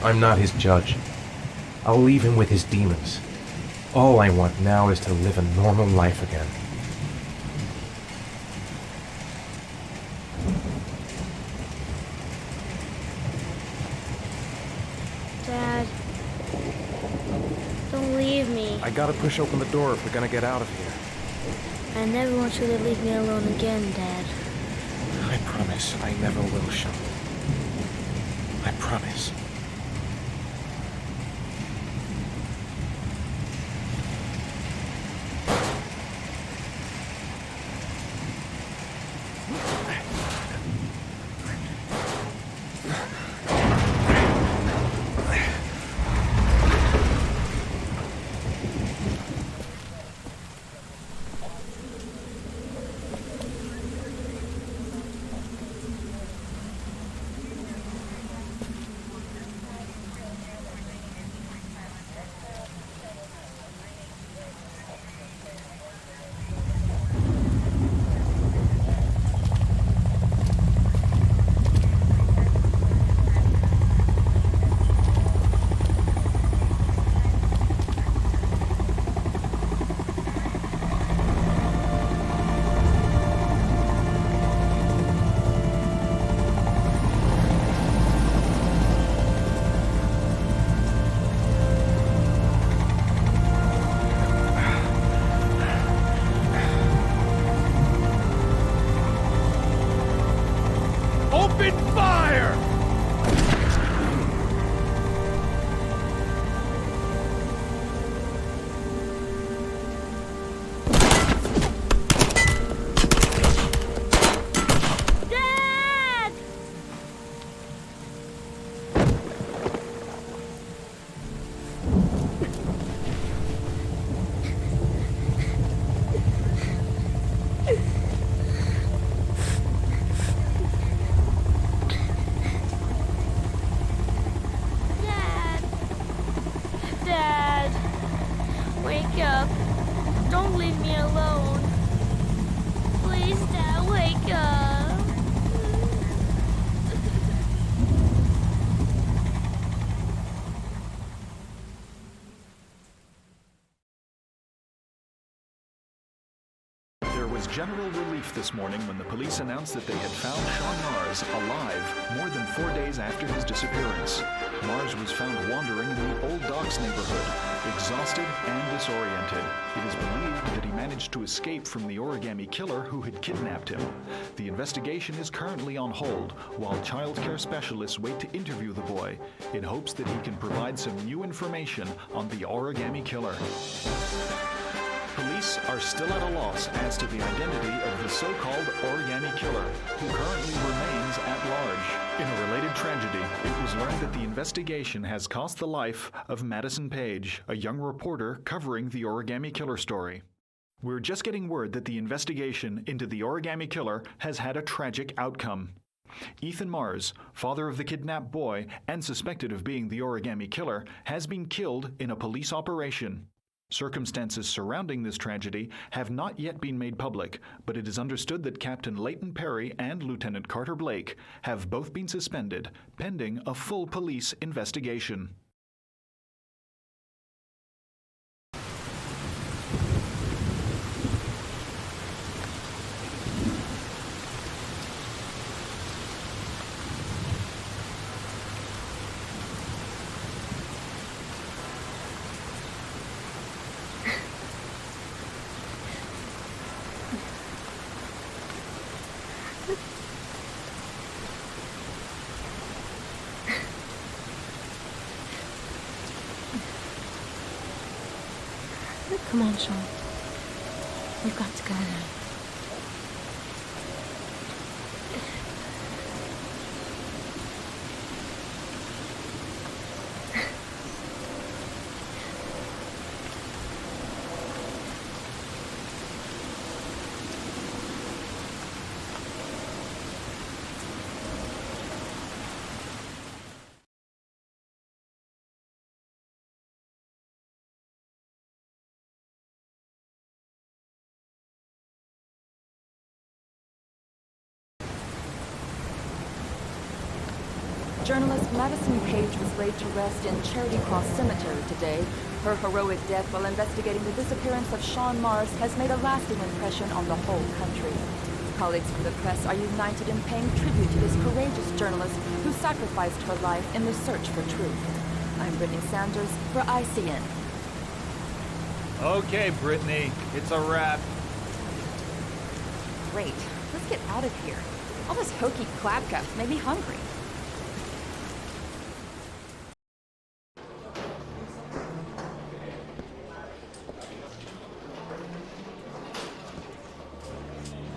I'm not his judge. I'll leave him with his demons. All I want now is to live a normal life again. Dad, don't leave me. I gotta push open the door if we're gonna get out of here. I never want you to leave me alone again, Dad. I promise I never will, Sean. I promise. Open fire! Dad! Dad! Dad! Wake up. Don't leave me alone. Please, Dad, wake up. There was general relief this morning when the police announced that they had found Sean Mars alive more than 4 days after his disappearance. Mars was found wandering in the Old Docks neighborhood, exhausted and disoriented. It is believed that he managed to escape from the origami killer who had kidnapped him. The investigation is currently on hold, while child care specialists wait to interview the boy in hopes that he can provide some new information on the origami killer. Police are still at a loss as to the identity of the so-called origami killer, who currently remains at large. In a related tragedy, it was learned that the investigation has cost the life of Madison Page, a young reporter covering the origami killer story. We're just getting word that the investigation into the origami killer has had a tragic outcome. Ethan Mars, father of the kidnapped boy and suspected of being the origami killer, has been killed in a police operation. Circumstances surrounding this tragedy have not yet been made public, but it is understood that Captain Leighton Perry and Lieutenant Carter Blake have both been suspended, pending a full police investigation. Come on, Sean. We've got to go now. Journalist Madison Page was laid to rest in Charity Cross Cemetery today. Her heroic death while investigating the disappearance of Sean Mars has made a lasting impression on the whole country. Colleagues from the press are united in paying tribute to this courageous journalist who sacrificed her life in the search for truth. I'm Brittany Sanders for ICN. Okay, Brittany, it's a wrap. great. Let's get out of here. All this hokey clapka made me hungry.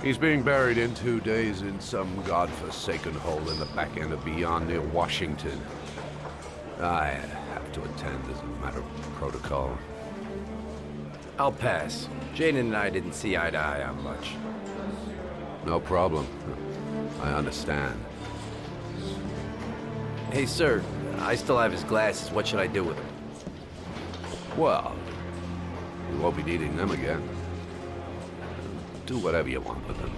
He's being buried in 2 days in some godforsaken hole in the back end of beyond near Washington. I have to attend as a matter of protocol. I'll pass. Jaden and I didn't see eye to eye on much. No problem. I understand. Hey, sir, I still have his glasses. What should I do with them? Well, you won't be needing them again. Do whatever you want with them.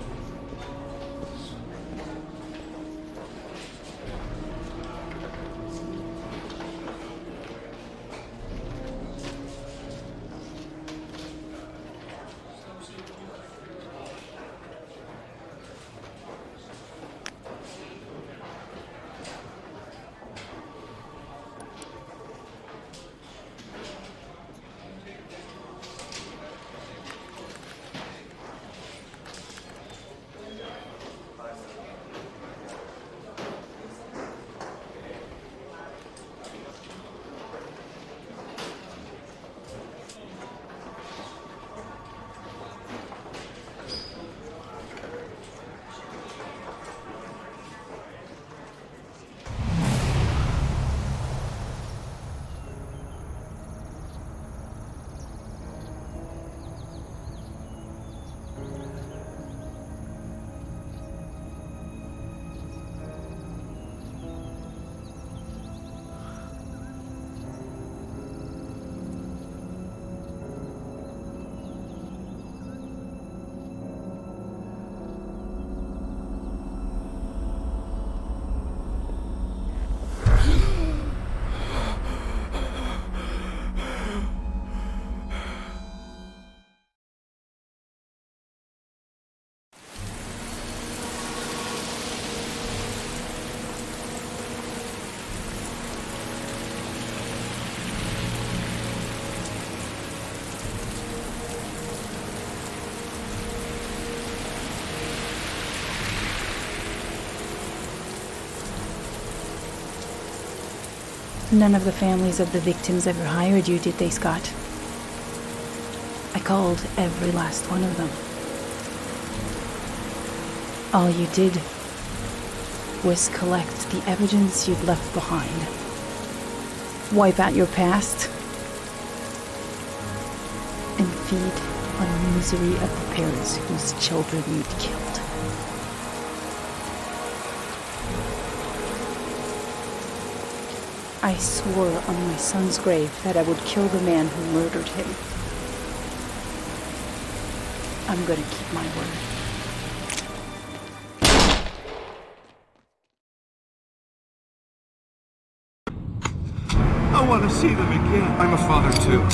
None of the families of the victims ever hired you, did they, Scott? I called every last one of them. All you did was collect the evidence you'd left behind. Wipe out your past and feed on the misery of the parents whose children you'd killed. I swore on my son's grave that I would kill the man who murdered him. I'm gonna keep my word. I want to see them again. I'm a father too.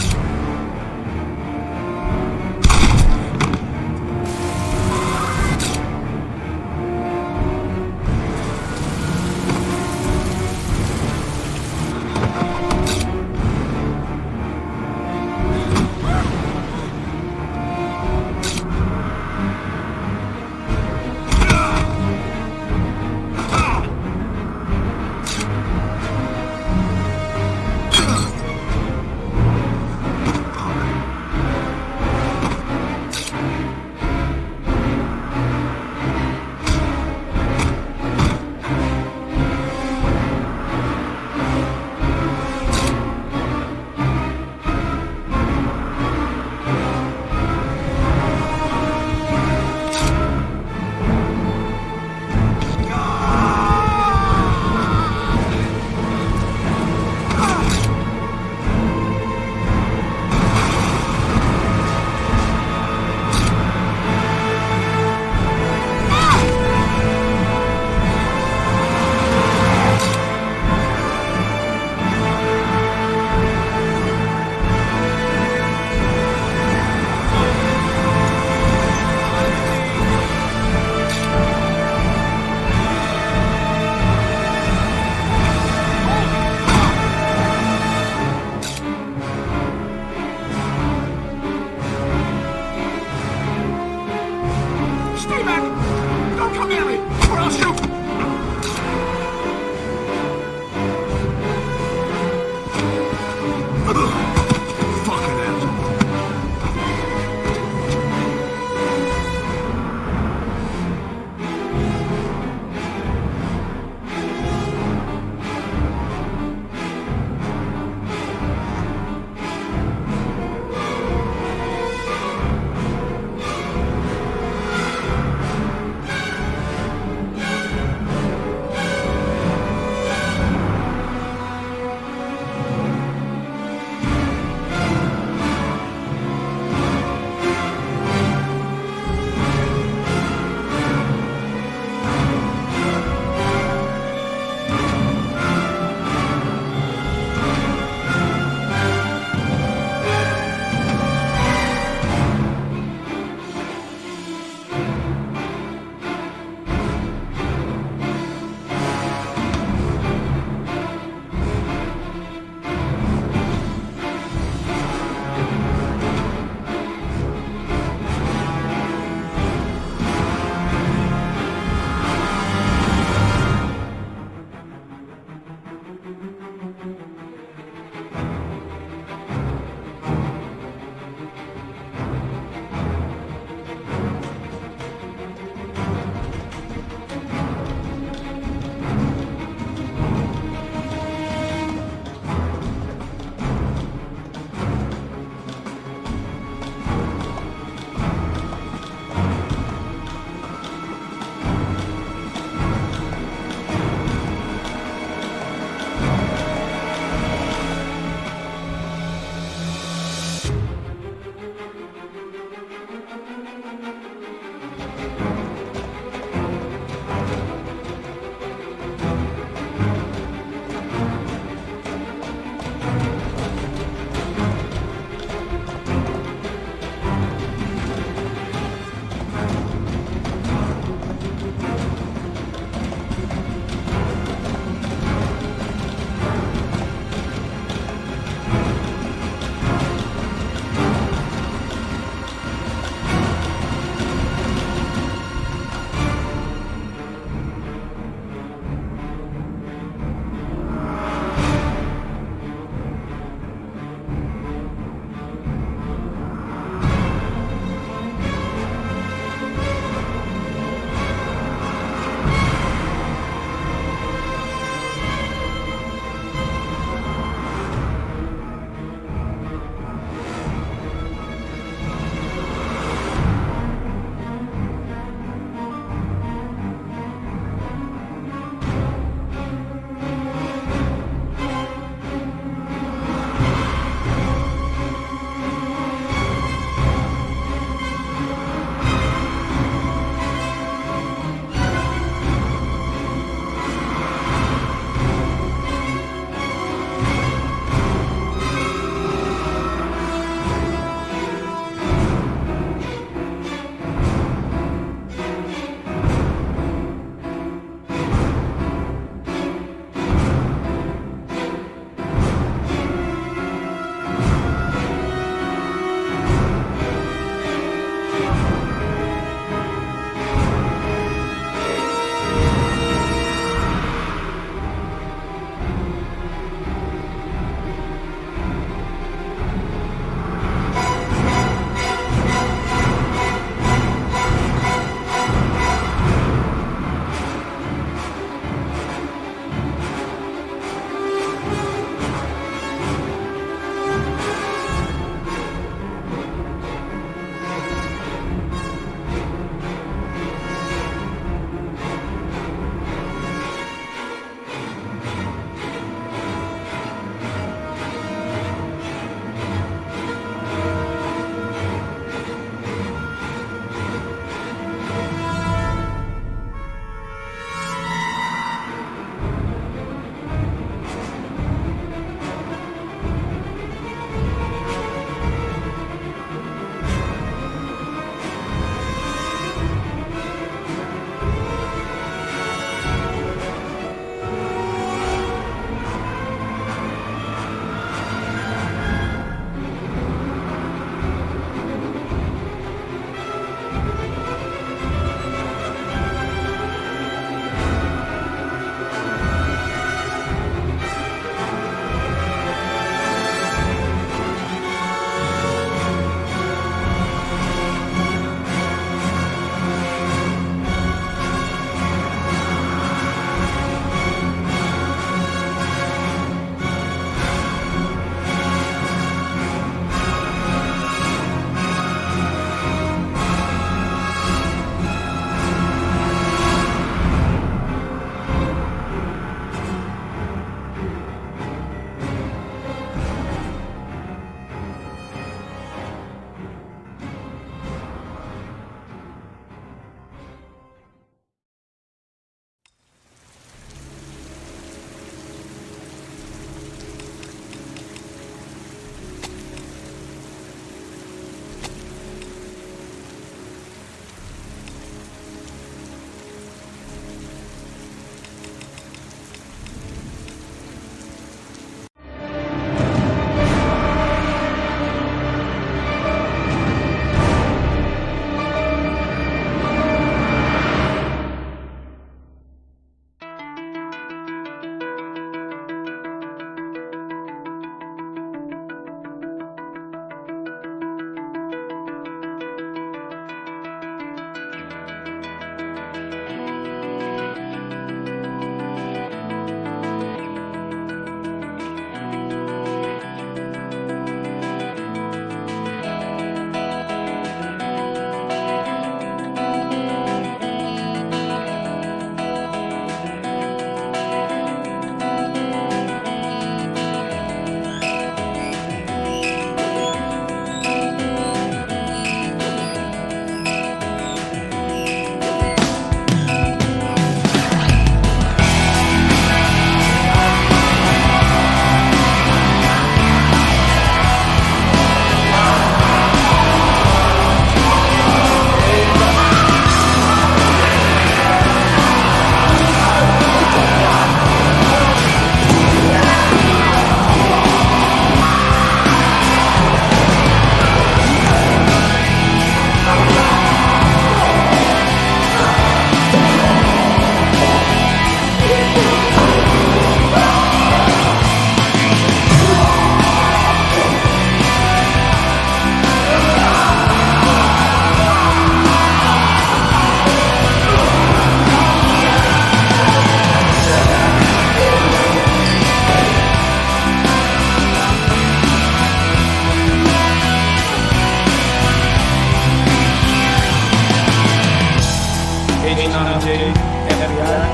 FBI.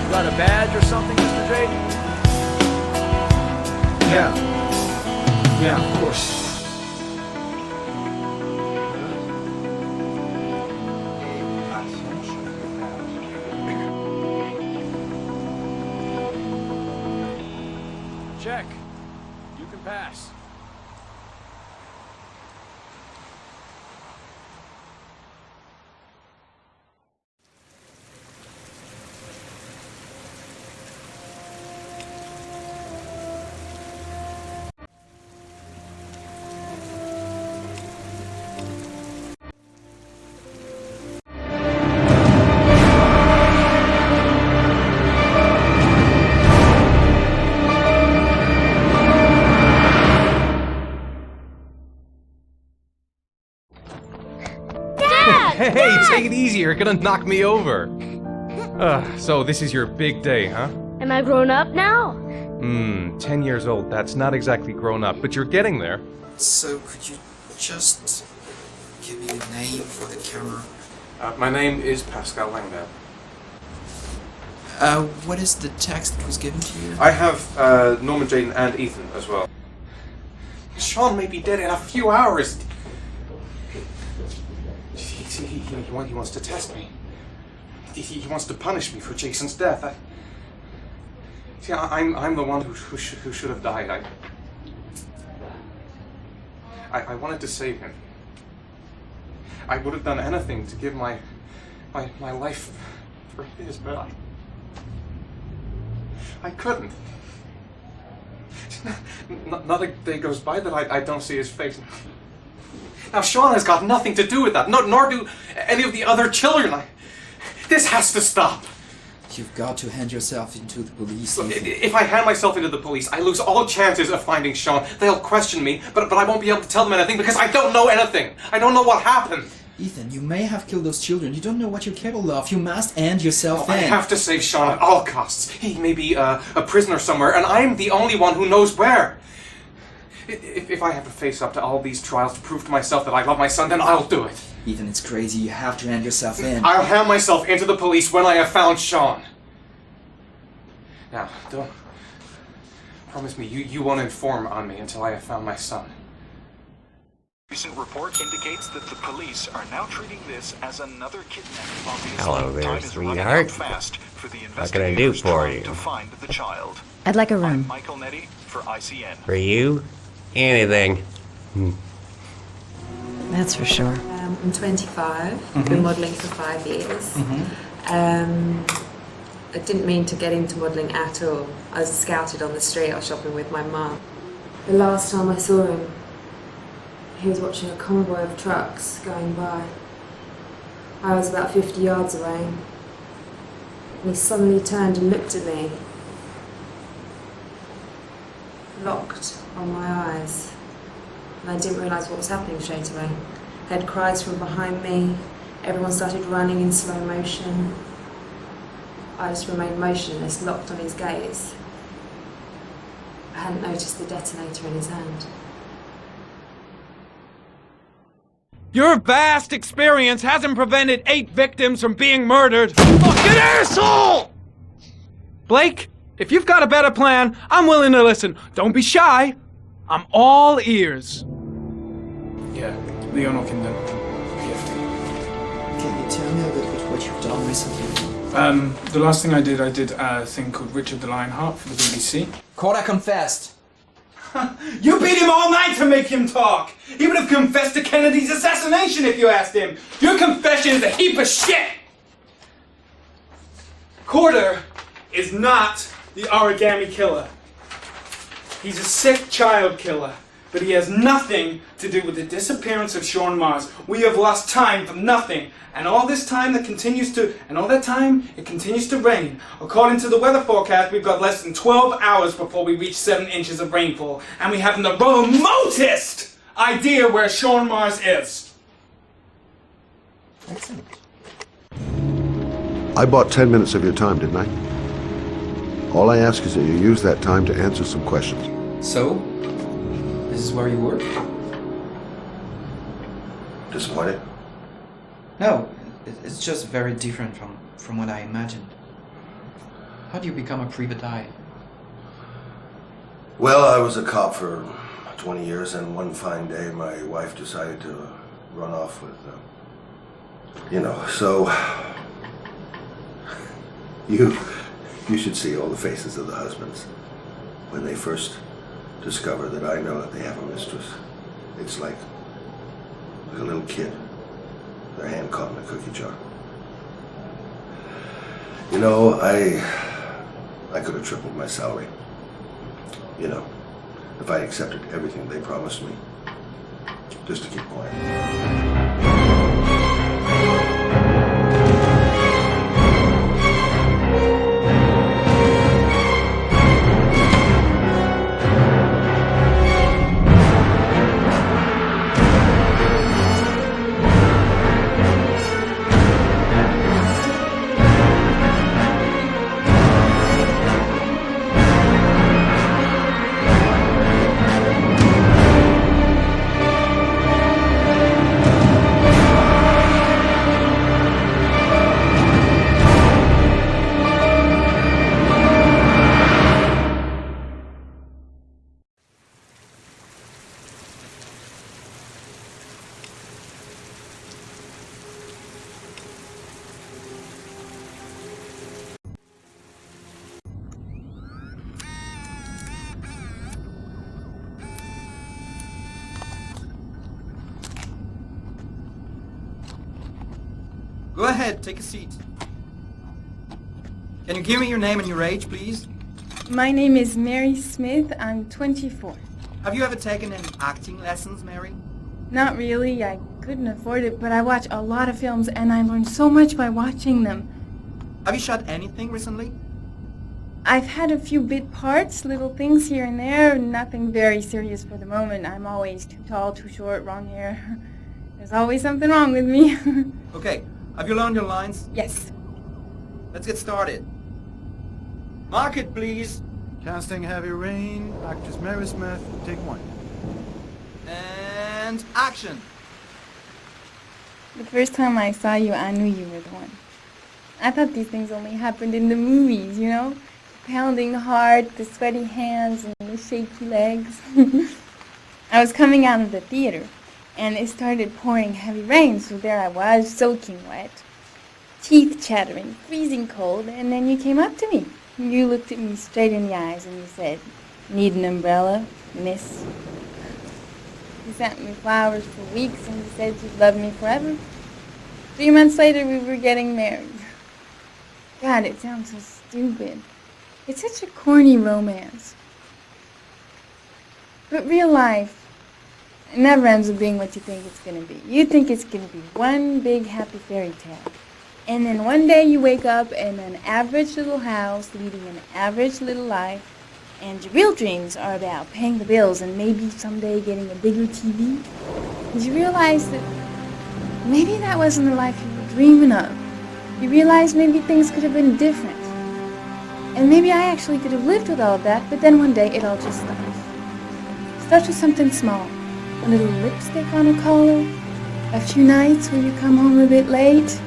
You got a badge or something, Mr. J? Yeah, of course. Check. You can pass. Hey, take it easy, you're gonna knock me over. So this is your big day, huh? Am I grown up now? 10 years old, that's not exactly grown up, but you're getting there. So, could you just give me a name for the camera? My name is Pascal Langdale. What is the text that was given to you? I have Norman, Jaden, and Ethan as well. Sean may be dead in a few hours. He wants to test me. He wants to punish me for Jason's death. I'm the one who should have died. I wanted to save him. I would have done anything to give my life for his, but I couldn't. Not a day goes by that I don't see his face. Now Sean has got nothing to do with that, nor do any of the other children. This has to stop. You've got to hand yourself into the police. Look, if I hand myself into the police, I lose all chances of finding Sean. They'll question me, but I won't be able to tell them anything because I don't know anything. I don't know what happened. Ethan, you may have killed those children. You don't know what you're capable of. You must hand yourself in. I have to save Sean at all costs. He may be a prisoner somewhere, and I'm the only one who knows where. If I have to face up to all these trials to prove to myself that I love my son, then I'll do it. Ethan, it's crazy. You have to hand yourself in. I'll hand myself into the police when I have found Sean. Now, don't... Promise me you won't inform on me until I have found my son. Recent report indicates that the police are now treating this as another kidnapping. Obviously, Hello there, time is running sweetheart. out fast for the What can I do investigators for trying you? to find the child. I'd like a room. I'm Michael Nettie for ICN. For you? Anything. That's for sure. I'm 25. I've been modelling for 5 years. I didn't mean to get into modelling at all. I was scouted on the street. I was shopping with my mum. The last time I saw him, he was watching a convoy of trucks going by. I was about 50 yards away. And he suddenly turned and looked at me. Locked on my eyes. And I didn't realise what was happening straight away. I heard cries from behind me. Everyone started running in slow motion. I just remained motionless, locked on his gaze. I hadn't noticed the detonator in his hand. Your vast experience hasn't prevented 8 victims from being murdered. Fucking asshole! Blake, if you've got a better plan, I'm willing to listen. Don't be shy. I'm all ears. Yeah, Leon Ockenden, PFD. Can you tell me a little bit what you've done recently? The last thing I did a thing called Richard the Lionheart for the BBC. Corda confessed. You beat him all night to make him talk. He would have confessed to Kennedy's assassination if you asked him. Your confession is a heap of shit. Corder is not the origami killer. He's a sick child killer, but he has nothing to do with the disappearance of Sean Mars. We have lost time for nothing, and all this time it continues to rain. According to the weather forecast, we've got less than 12 hours before we reach 7 inches of rainfall, and we haven't the remotest idea where Sean Mars is. Excellent. I bought 10 minutes of your time, didn't I? All I ask is that you use that time to answer some questions. So, this is where you work? Disappointed? No, It's just very different from what I imagined. How do you become a private-eye? Well, I was a cop for 20 years, and one fine day my wife decided to run off with, so... You should see all the faces of the husbands when they first discover that I know that they have a mistress. It's like a little kid, their hand caught in a cookie jar. I could have tripled my salary. If I accepted everything they promised me, just to keep quiet. Go ahead, take a seat. Can you give me your name and your age, please? My name is Mary Smith. I'm 24. Have you ever taken any acting lessons, Mary? Not really. I couldn't afford it, but I watch a lot of films and I learn so much by watching them. Have you shot anything recently? I've had a few bit parts, little things here and there, nothing very serious for the moment. I'm always too tall, too short, wrong hair. There's always something wrong with me. Okay, have you learned your lines? Yes. Let's get started. Mark it, please. Casting Heavy Rain, actress Mary Smith, take one. And action. The first time I saw you, I knew you were the one. I thought these things only happened in the movies, you know? The pounding heart, the sweaty hands, and the shaky legs. I was coming out of the theater, and it started pouring heavy rain, so there I was, soaking wet, teeth chattering, freezing cold, and then you came up to me. You looked at me straight in the eyes and you said, "Need an umbrella, miss?" You sent me flowers for weeks and you said you'd love me forever. 3 months later we were getting married. God, it sounds so stupid. It's such a corny romance. But real life, it never ends up being what you think it's going to be. You think it's going to be one big happy fairy tale. And then one day you wake up in an average little house, leading an average little life, and your real dreams are about paying the bills and maybe someday getting a bigger TV. And you realize that maybe that wasn't the life you were dreaming of. You realize maybe things could have been different. And maybe I actually could have lived with all of that, but then one day it all just stops. Starts with something small. A little lipstick on a collar, a few nights where you come home a bit late.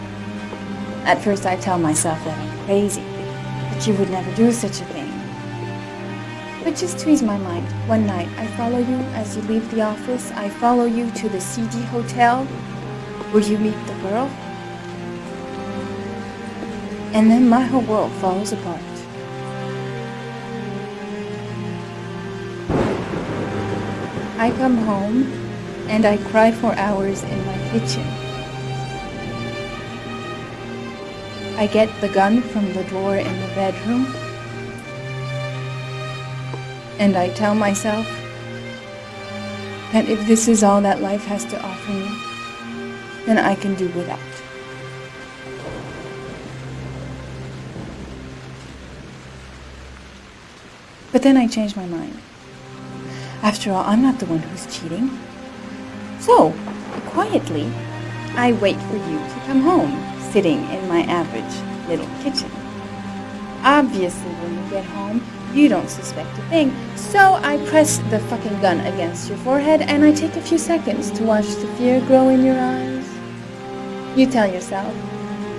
At first I tell myself that I'm crazy, that you would never do such a thing. But just to ease my mind, one night I follow you as you leave the office. I follow you to the CD hotel where you meet the girl. And then my whole world falls apart. I come home and I cry for hours in my kitchen. I get the gun from the drawer in the bedroom, and I tell myself that if this is all that life has to offer me, then I can do without. But then I change my mind. After all, I'm not the one who's cheating. So, quietly, I wait for you to come home, sitting in my average little kitchen. Obviously, when you get home, you don't suspect a thing. So I press the fucking gun against your forehead and I take a few seconds to watch the fear grow in your eyes. You tell yourself,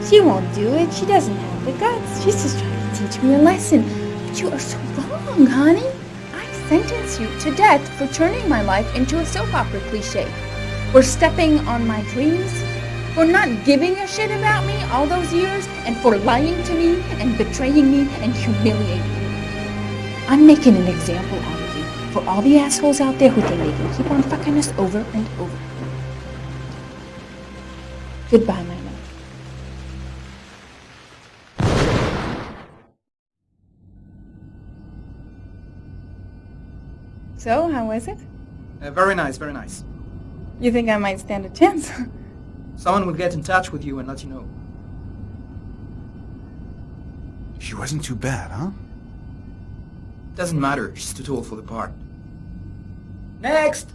she won't do it. She doesn't have the guts. She's just trying to teach me a lesson. But you are so wrong, honey. I sentence you to death for turning my life into a soap opera cliche. For stepping on my dreams. For not giving a shit about me all those years. And for lying to me and betraying me and humiliating me. I'm making an example out of you. For all the assholes out there who think they can keep on fucking us over and over. Goodbye, my love. So, how was it? Very nice, very nice. You think I might stand a chance? Someone will get in touch with you and let you know. She wasn't too bad, huh? Doesn't matter, she's too tall for the part. Next!